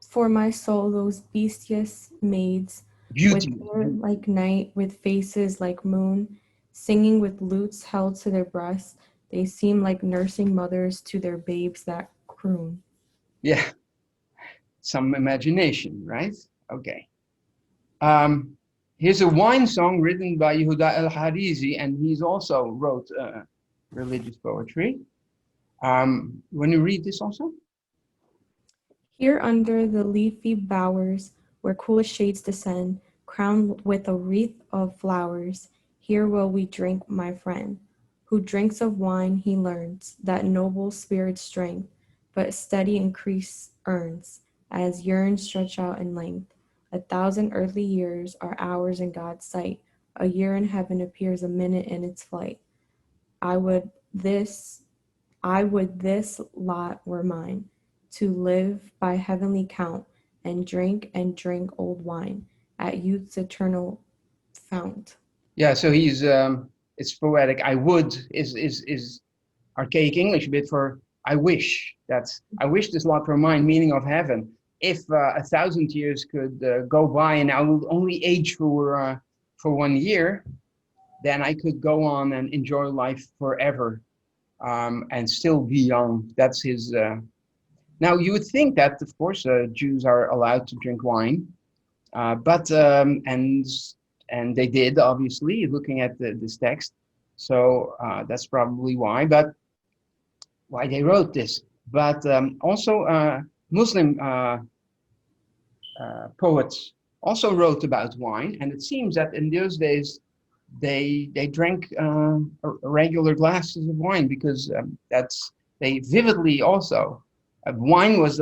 for my soul those bestious maids, Beauty. with hair like night, with faces like moon, singing with lutes held to their breasts. They seem like nursing mothers to their babes that croon. Yeah, some imagination, right? Okay. Here's a wine song written by Yehuda al-Ḥarîzî, and he's also wrote religious poetry. When you read this also? Here under the leafy bowers, where coolest shades descend, crowned with a wreath of flowers, here will we drink, my friend. Who drinks of wine, he learns that noble spirit's strength, but steady increase earns, as yearns stretch out in length. 1,000 earthly years are hours in God's sight. A year in heaven appears a minute in its flight. I would this lot were mine, to live by heavenly count, and drink old wine at youth's eternal fount. Yeah, so he's it's poetic. I would is archaic English a bit for I wish. That's I wish this lot were mine, meaning of heaven. If 1,000 years could go by and I will only age for 1 year, then I could go on and enjoy life forever and still be young. That's his. Now you would think that, of course, Jews are allowed to drink wine, but and they did, obviously, looking at this text. So that's probably why. But why they wrote this? But also Muslim poets also wrote about wine, and it seems that in those days they drank regular glasses of wine because that's they vividly also wine was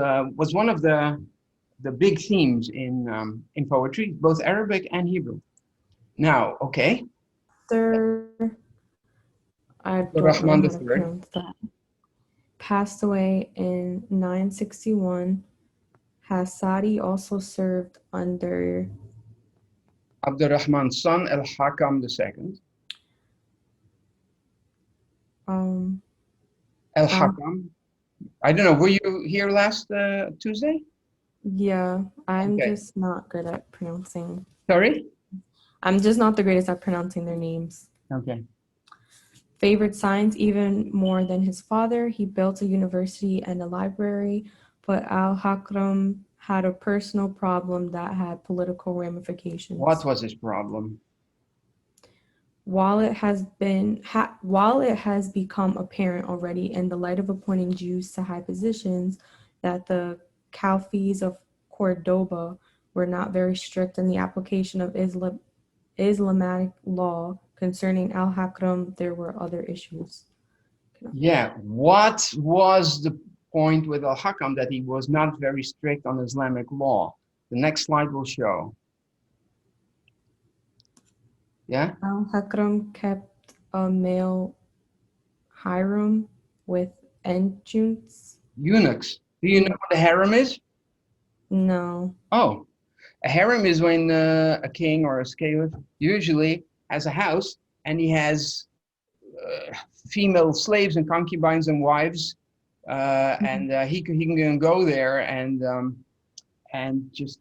one of the big themes in poetry, both Arabic and Hebrew. Now, okay, Sir, I don't know Al-Rahman how to III. pronounce that, passed away in 961. Hassadi also served under Abdurrahman's son, Al-Hakam II. Al-Hakam. I don't know, were you here last Tuesday? Yeah, I'm Okay. just not good at pronouncing. Sorry? I'm just not the greatest at pronouncing their names. Okay. Favored science even more than his father. He built a university and a library, but Al-Hakam had a personal problem that had political ramifications. What was his problem? While it has become apparent already in the light of appointing Jews to high positions that the Caliphies of Cordoba were not very strict in the application of Islamic law concerning Al-Hakam, there were other issues. Yeah, what was the point with Al-Hakam that he was not very strict on Islamic law? The next slide will show. Yeah? Al-Hakam kept a male harem with adjuncts. Eunuchs. Do you know what a harem is? No. Oh, a harem is when a king or a caliph usually has a house and he has female slaves and concubines and wives, and he can go there and just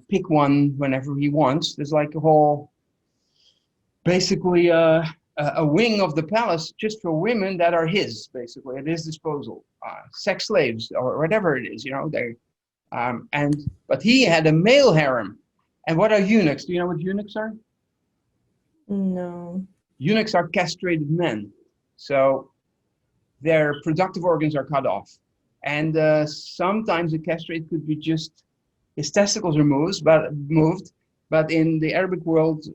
pick one whenever he wants. There's like a whole, basically a wing of the palace just for women that are his, basically at his disposal, sex slaves or whatever it is, you know. But he had a male harem. And what are eunuchs? Do you know what eunuchs are? No. Eunuchs are castrated men, so their productive organs are cut off, and sometimes the castrate could be just his testicles are moved, but in the Arabic world,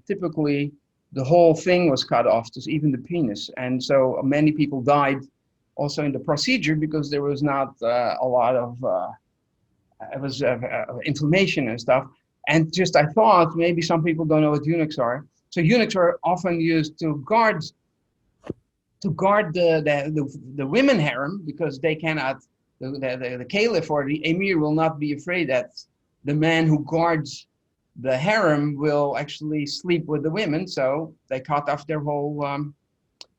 typically the whole thing was cut off, just even the penis. And so many people died also in the procedure because there was not a lot of inflammation and stuff. And just I thought maybe some people don't know what eunuchs are. So eunuchs are often used to guard the women harem, because they cannot, the caliph or the emir will not be afraid that the man who guards the harem will actually sleep with the women, so they cut off their whole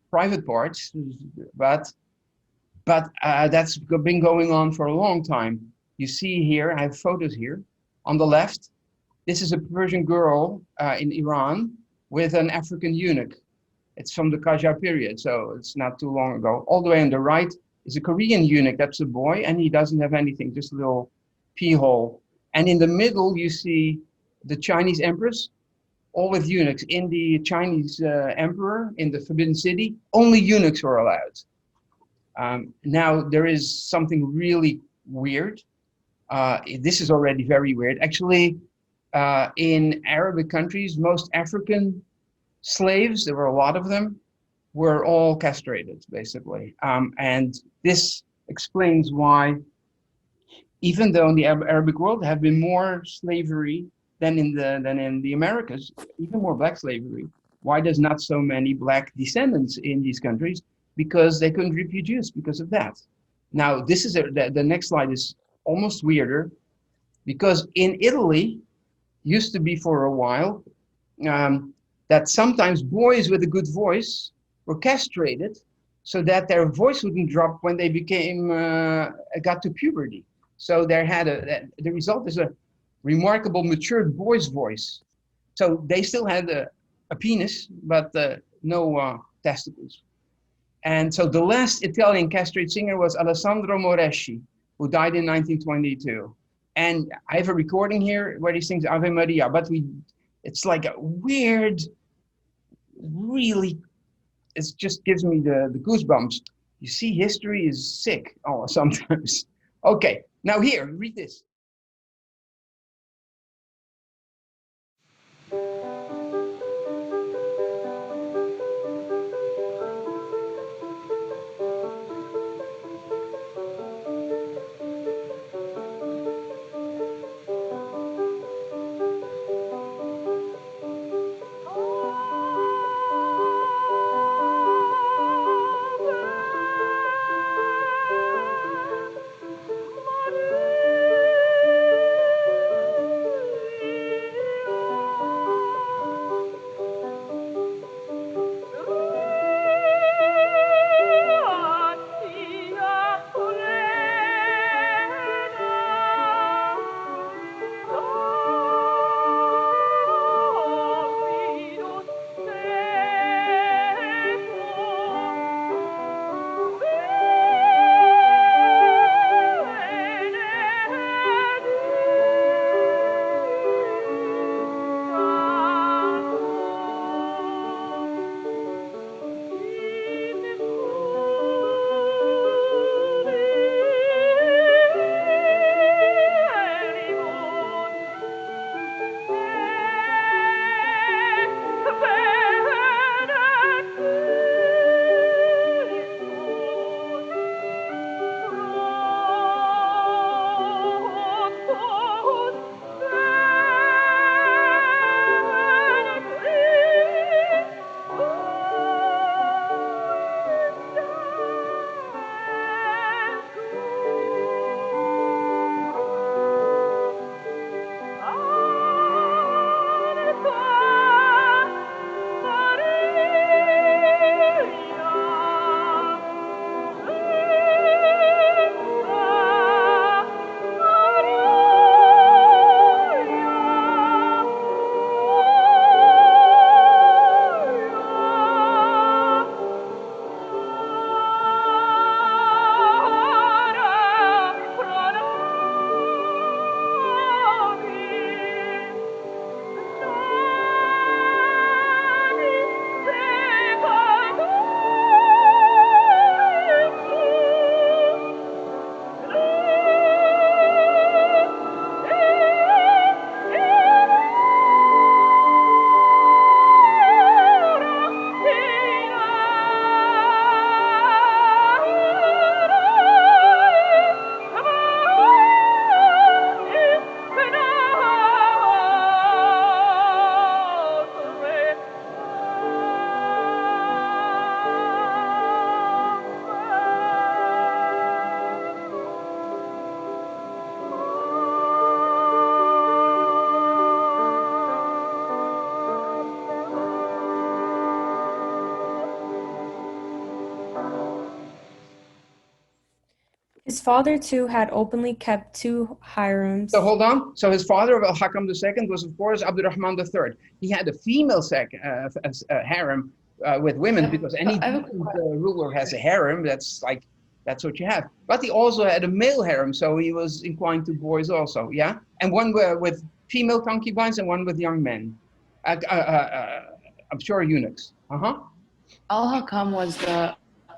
private parts. But that's been going on for a long time. You see here, I have photos here on the left. This is a Persian girl in Iran with an African eunuch. It's from the Qajar period, so it's not too long ago. All the way on the right is a Korean eunuch. That's a boy, and he doesn't have anything, just a little pee hole. And in the middle, you see the Chinese empress, all with eunuchs. In the Chinese emperor, in the Forbidden City, only eunuchs were allowed. Now, there is something really weird. This is already very weird. Actually, in Arabic countries, most African slaves, there were a lot of them, were all castrated, basically. And this explains why, even though in the Arabic world there have been more slavery than in the Americas, even more black slavery, why there's not so many black descendants in these countries? Because they couldn't reproduce because of that. Now, this is the next slide is almost weirder, because in Italy, used to be for a while, that sometimes boys with a good voice were castrated so that their voice wouldn't drop when they got to puberty. So the result is a remarkable matured boy's voice. So they still had a penis, but no testicles. And so the last Italian castrate singer was Alessandro Moreschi, who died in 1922. And I have a recording here where he sings Ave Maria, but it's like a weird, really, it just gives me the goosebumps. You see, history is sick sometimes. Okay, now here, read this. His father too had openly kept 2 harems. So hold on. So his father of Al-Hakam II was, of course, Abdurrahman III. He had a female harem with women, because any ruler has a harem. That's what you have. But he also had a male harem, so he was inclined to boys also. Yeah, and one with female concubines and one with young men. I'm sure eunuchs. Al-Hakam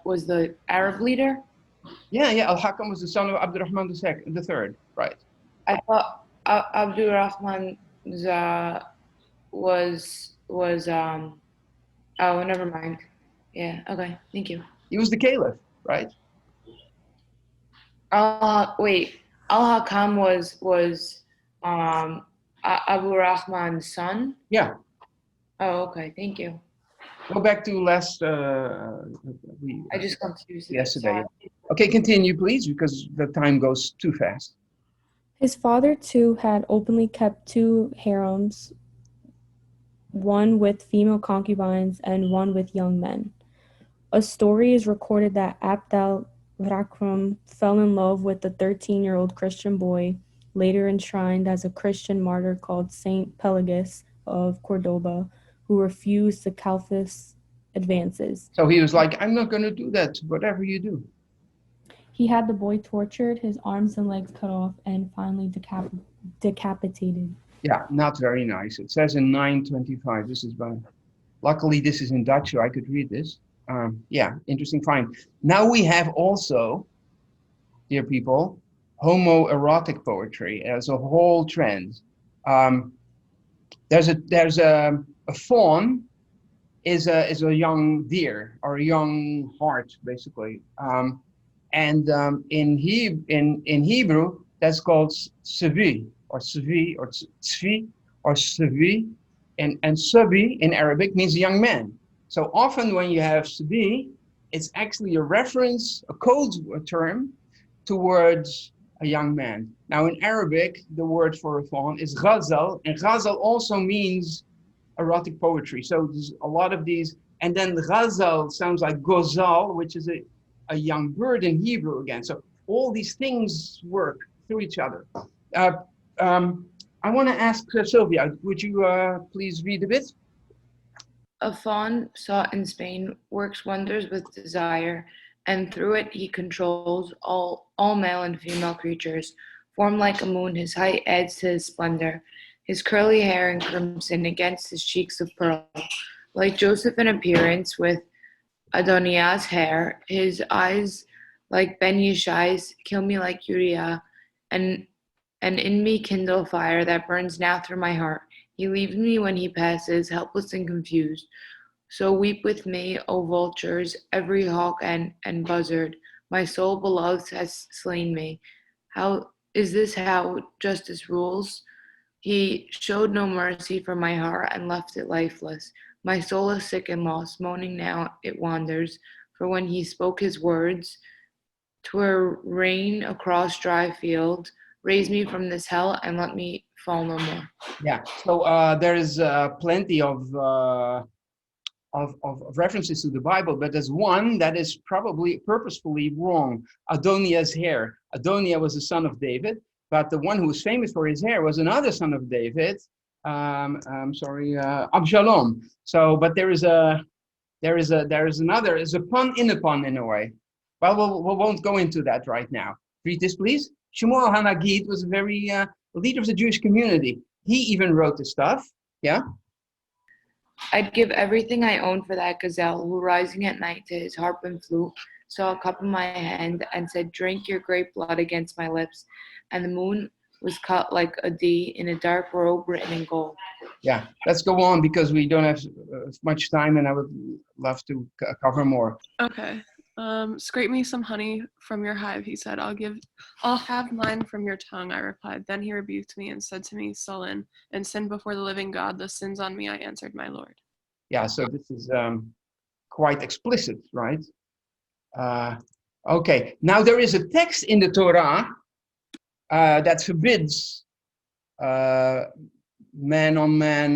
was the Arab leader. Yeah. Al-Hakam was the son of Abdurrahman III, right? I thought Abdurrahman was oh, never mind. Yeah, okay, thank you. He was the caliph, right? Wait, Al-Hakam was Abu Rahman's son? Yeah. Oh, okay, thank you. Go back to last I just confused yesterday. Okay, continue, please, because the time goes too fast. His father too had openly kept 2 harems, one with female concubines and one with young men. A story is recorded that Abd al-Rahman fell in love with a 13-year-old Christian boy, later enshrined as a Christian martyr called Saint Pelagius of Cordoba, who refused the caliph's advances. So he was like, I'm not going to do that, whatever you do. He had the boy tortured, his arms and legs cut off, and finally decapitated. Yeah, not very nice. It says in 925. This is luckily this is in Dutch, so I could read this. Yeah, interesting find. Now we have also, dear people, homo-erotic poetry as a whole trend. There's a fawn is a young deer or a young hart, basically. In Hebrew, that's called Savi or Savi or Tzvi or Savi, and Sabi in Arabic means a young man. So often when you have Sabi, it's actually a reference, a code term towards a young man. Now in Arabic, the word for a fawn is ghazal, and ghazal also means erotic poetry. So there's a lot of these, and then ghazal sounds like gozal, which is a young bird in Hebrew again. So all these things work through each other. I want to ask Sylvia, would you please read a bit? A fawn sought in Spain works wonders with desire, and through it he controls all male and female creatures. Formed like a moon, his height adds to his splendor, his curly hair in crimson against his cheeks of pearl. Like Joseph in appearance with Adoniah's hair, his eyes like Ben Yishai's kill me like Uriah, and in me kindle fire that burns now through my heart. He leaves me when he passes, helpless and confused. So weep with me, O vultures, every hawk and buzzard. My soul beloved has slain me. How is this how justice rules? He showed no mercy for my heart and left it lifeless. My soul is sick and lost, moaning now it wanders. For when he spoke his words, 'twere rain across dry field. Raise me from this hell and let me fall no more. Yeah, so there is plenty of references to the Bible, but there's one that is probably purposefully wrong. Adoniah's hair. Adoniah was the son of David, but the one who was famous for his hair was another son of David. Absalom. So, but there is a pun in a pun in a way. Well, we won't go into that right now. Read this, please. Shemu'el HaNagid was a very leader of the Jewish community. He even wrote the stuff. Yeah. I'd give everything I own for that gazelle who, rising at night to his harp and flute, saw a cup in my hand and said, "Drink your great blood against my lips." And the moon was cut like a D in a dark robe written in gold. Yeah, let's go on because we don't have much time, and I would love to cover more. Okay. Scrape me some honey from your hive, he said. I'll have mine from your tongue, I replied. Then he rebuked me and said to me, sullen, and sin before the living God, the sins on me, I answered, my Lord. Yeah, so this is quite explicit, right? Okay, now there is a text in the Torah that forbids man-on-man,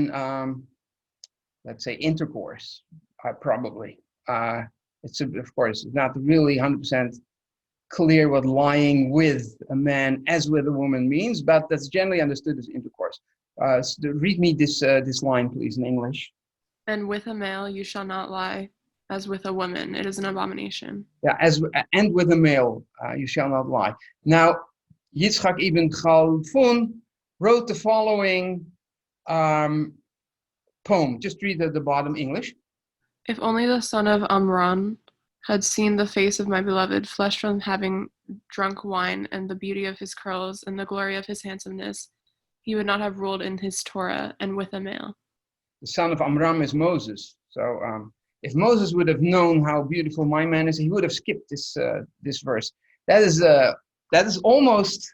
let's say, intercourse, probably. It's of course not really 100% clear what lying with a man as with a woman means, but that's generally understood as intercourse. So read me this line, please, in English. And with a male you shall not lie, as with a woman. It is an abomination. Yeah, and with a male you shall not lie. Now, Yitzchak ibn Chalfun wrote the following poem. Just read at the bottom English. If only the son of Amram had seen the face of my beloved, flushed from having drunk wine, and the beauty of his curls, and the glory of his handsomeness, he would not have ruled in his Torah and with a male. The son of Amram is Moses. So if Moses would have known how beautiful my man is, he would have skipped this verse. That is almost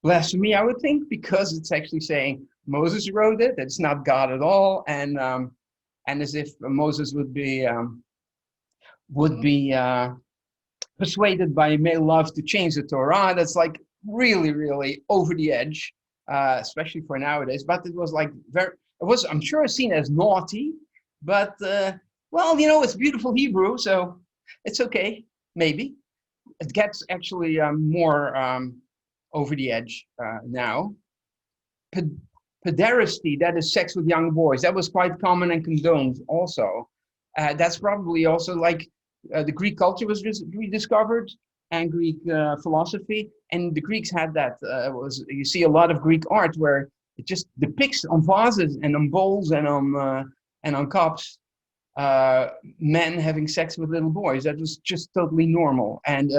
blasphemy, I would think, because it's actually saying Moses wrote it. It's not God at all, and as if Moses would be persuaded by male love to change the Torah. That's like really, really over the edge, especially for nowadays. But it was like I'm sure seen as naughty, but well, it's beautiful Hebrew, so it's okay. Maybe it gets actually more over the edge now. Pederasty, that is sex with young boys, that was quite common and condoned also. That's probably also like the Greek culture was rediscovered, and Greek philosophy, and the Greeks had that. You see a lot of Greek art where it just depicts on vases and on bowls and on cups men having sex with little boys. That was just totally normal, and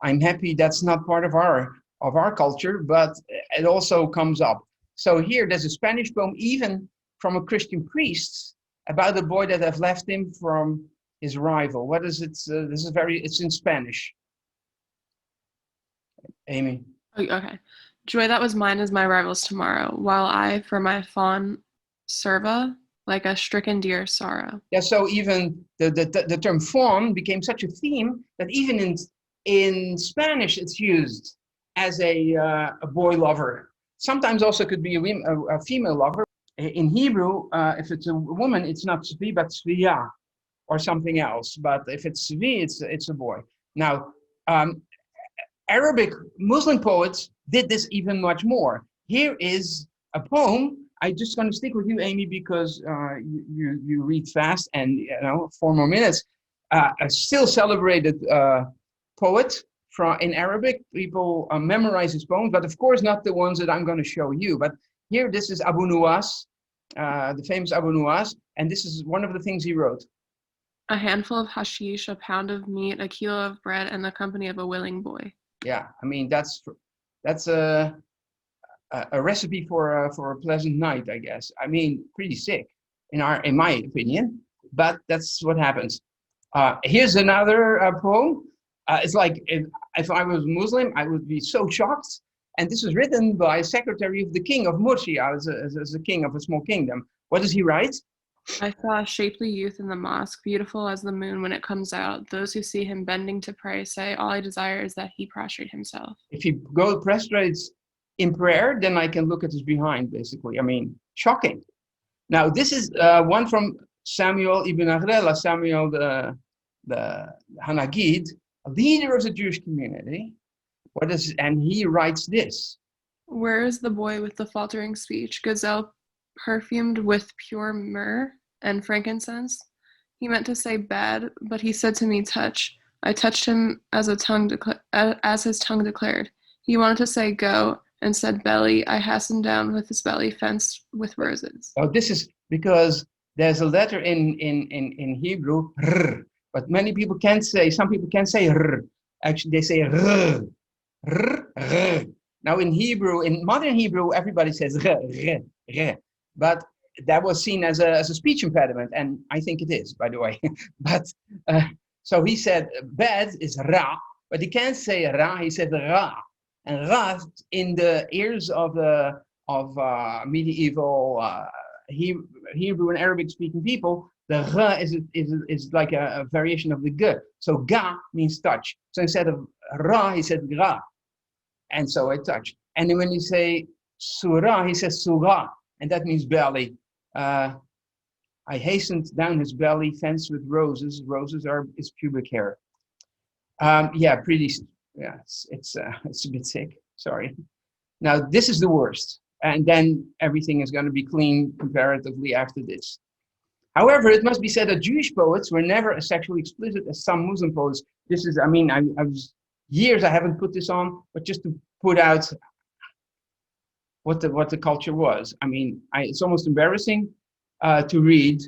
I'm happy that's not part of our culture, but it also comes up. So here there's a Spanish poem, even from a Christian priest, about a boy that have left him from his rival. What is it? It's in Spanish. Amy. Okay. Joy that was mine is my rival's tomorrow, while I for my fawn serva, like a stricken deer sorrow. Yeah, so even the term fawn became such a theme that even in Spanish it's used as a boy lover. Sometimes also could be a female lover. In Hebrew, if it's a woman, it's not tzvi, but tzviya, or something else. But if it's tzvi, it's a boy. Now, Arabic Muslim poets did this even much more. Here is a poem. I'm just going to stick with you, Amy, because you read fast, and 4 more minutes. A still celebrated poet in Arabic. People memorize his poems, but of course not the ones that I'm going to show you. But here, this is Abu Nuwas, the famous Abu Nuwas, and this is one of the things he wrote. A handful of hashish, a pound of meat, a kilo of bread, and the company of a willing boy. Yeah, I mean that's a recipe for a pleasant night, I guess. I mean, pretty sick in my opinion, but that's what happens. Here's another poem. It's like if I was Muslim, I would be so shocked. And this was written by a secretary of the king of Murcia, as a king of a small kingdom. What does he write? I saw a shapely youth in the mosque, beautiful as the moon when it comes out. Those who see him bending to pray say, all I desire is that he prostrate himself. If he prostrates in prayer, then I can look at his behind, basically. I mean, shocking. Now, this is one from Samuel ibn Agrela, Samuel the Hanagid, a leader of the Jewish community. And he writes this. Where is the boy with the faltering speech, gazelle perfumed with pure myrrh and frankincense? He meant to say bad, but he said to me, touch. I touched him as his tongue declared. He wanted to say go, and said belly. I hastened down with his belly fenced with roses. Oh, this is because there's a letter in Hebrew, r, but some people can't say r. Actually, they say r. R, r. Now in Hebrew, in modern Hebrew, everybody says r, r, r. But that was seen as a speech impediment, and I think it is, by the way. But so he said bed is ra, but he can't say ra. He said ra, and ra in the ears of medieval Hebrew and Arabic speaking people, the ra is like a variation of the g. So ga means touch. So instead of ra, he said ra, and so I touched. And then when you say surah, he says surah, and that means belly. I hastened down his belly, fenced with roses. Roses is pubic hair. Yeah, pretty. Yeah, it's a bit sick. Sorry. Now this is the worst, and then everything is going to be clean comparatively after this. However, it must be said that Jewish poets were never as sexually explicit as some Muslim poets. This is, I mean, I was years I haven't put this on, but just to put out what the culture was. I mean, it's almost embarrassing to read.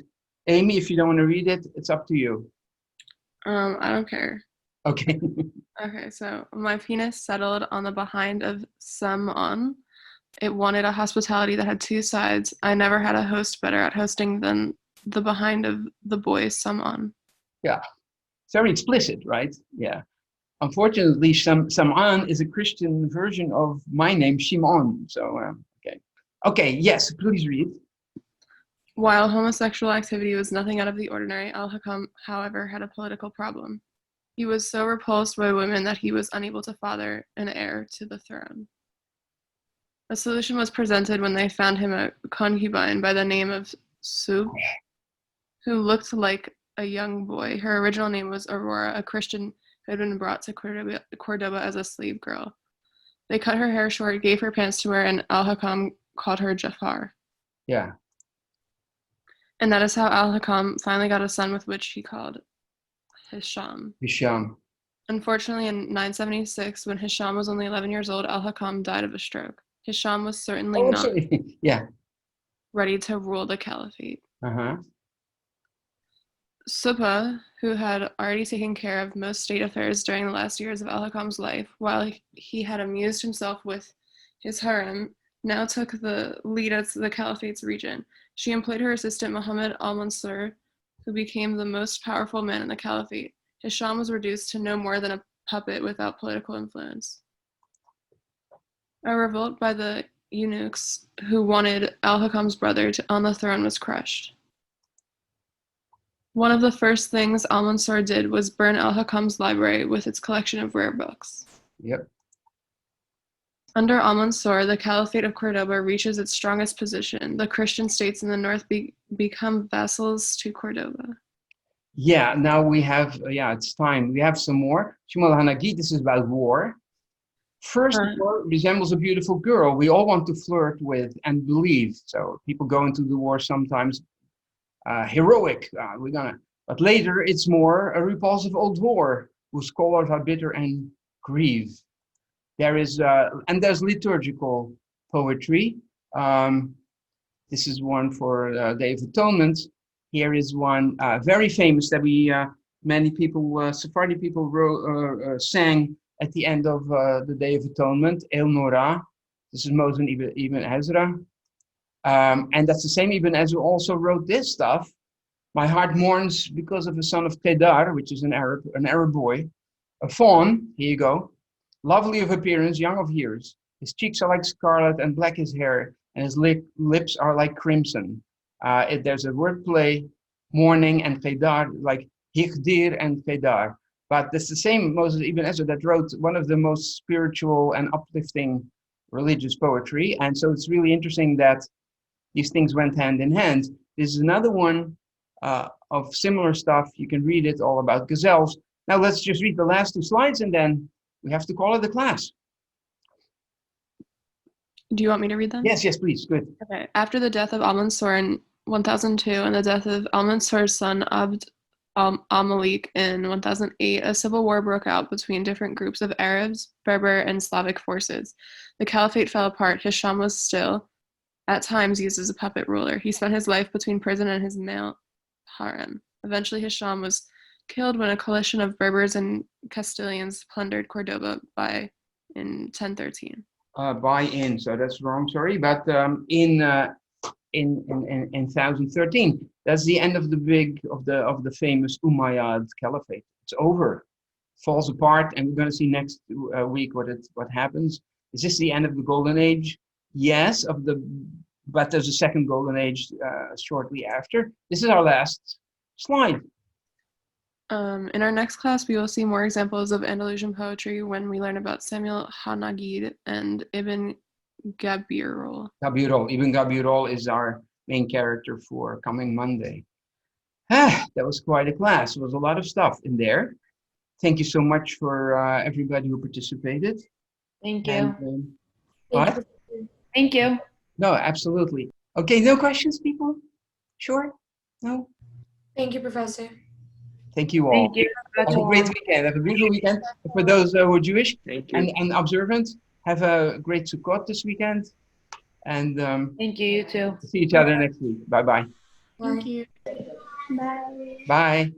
Amy, if you don't want to read it, it's up to you. I don't care. Okay. Okay, so my penis settled on the behind of Sjimon. It wanted a hospitality that had two sides. I never had a host better at hosting than the behind of the boy Sjimon. Yeah, it's very explicit, right? Yeah. Unfortunately, Sjimon is a Christian version of my name, Sjimon. So, okay. Okay, yes, please read. While homosexual activity was nothing out of the ordinary, Al-Hakam, however, had a political problem. He was so repulsed by women that he was unable to father an heir to the throne. A solution was presented when they found him a concubine by the name of Sub, who looked like a young boy. Her original name was Aurora, a Christian who had been brought to Cordoba as a slave girl. They cut her hair short, gave her pants to wear, and Al-Hakam called her Jafar. Yeah. And that is how Al-Hakam finally got a son, with which he called Hisham. Hisham. Unfortunately, in 976, when Hisham was only 11 years old, Al-Hakam died of a stroke. Hisham was certainly not yeah. ready to rule the caliphate. Uh-huh. Supa, who had already taken care of most state affairs during the last years of Al-Hakam's life, while he had amused himself with his harem, now took the lead as the caliphate's regent. She employed her assistant Muhammad al-Manṣūr, who became the most powerful man in the caliphate. Hisham was reduced to no more than a puppet without political influence. A revolt by the eunuchs who wanted Al-Hakam's brother on the throne was crushed. One of the first things Al-Manṣūr did was burn Al-Hakam's library with its collection of rare books. Yep. Under Al-Manṣūr, the Caliphate of Cordoba reaches its strongest position. The Christian states in the north become vassals to Cordoba. Yeah, now we have, it's time. We have some more. Shemu'el, this is about war. First war resembles a beautiful girl we all want to flirt with and believe. So people go into the war sometimes heroic. But later it's more a repulsive old whore whose colors are bitter and grieve. There's liturgical poetry. This is one for Day of Atonement. Here is one very famous that many people, Sephardi people sang at the end of the Day of Atonement, El Norah. This is Moses Ibn Ezra. And that's the same Ibn Ezra also wrote this stuff. My heart mourns because of the son of Kedar, which is an Arab boy. A fawn, here you go, lovely of appearance, young of years. His cheeks are like scarlet and black his hair, and his lips are like crimson. There's a wordplay, mourning and Kedar, like Hikdir and Kedar. But it's the same Moses Ibn Ezra that wrote one of the most spiritual and uplifting religious poetry. And so it's really interesting that these things went hand in hand. This is another one of similar stuff. You can read it all about gazelles. Now let's just read the last two slides and then we have to call it a class. Do you want me to read them? Yes, please. Good. Okay. After the death of Al-Manṣūr in 1002 and the death of Al-Manṣūr's son Abd al-Malik in 1008, a civil war broke out between different groups of Arabs, Berber, and Slavic forces. The caliphate fell apart. Hisham was still, at times, used as a puppet ruler. He spent his life between prison and his male harem. Eventually, Hisham was killed when a coalition of Berbers and Castilians plundered Cordoba in 1013. So that's wrong, sorry, but in 1013, that's the end of the famous Umayyad Caliphate. It's over, falls apart, and we're going to see next week what happens. Is this the end of the Golden Age? Yes, but there's a second Golden Age shortly after. This is our last slide. In our next class, we will see more examples of Andalusian poetry when we learn about Samuel Hanagid and Ibn Gabirol. Ibn Gabirol is our main character for coming Monday. That was quite a class. There was a lot of stuff in there. thank you so much for everybody who participated. Thank you. And, what? Thank you. No, absolutely. Okay, no questions, people? Sure? No? Thank you, Professor. Thank you all. Thank you. Have a great weekend. Have a beautiful weekend. For those who are Jewish and observant, have a great Sukkot this weekend. And Thank you. You too. see each other next week. Bye-bye. Thank you. Bye. Bye.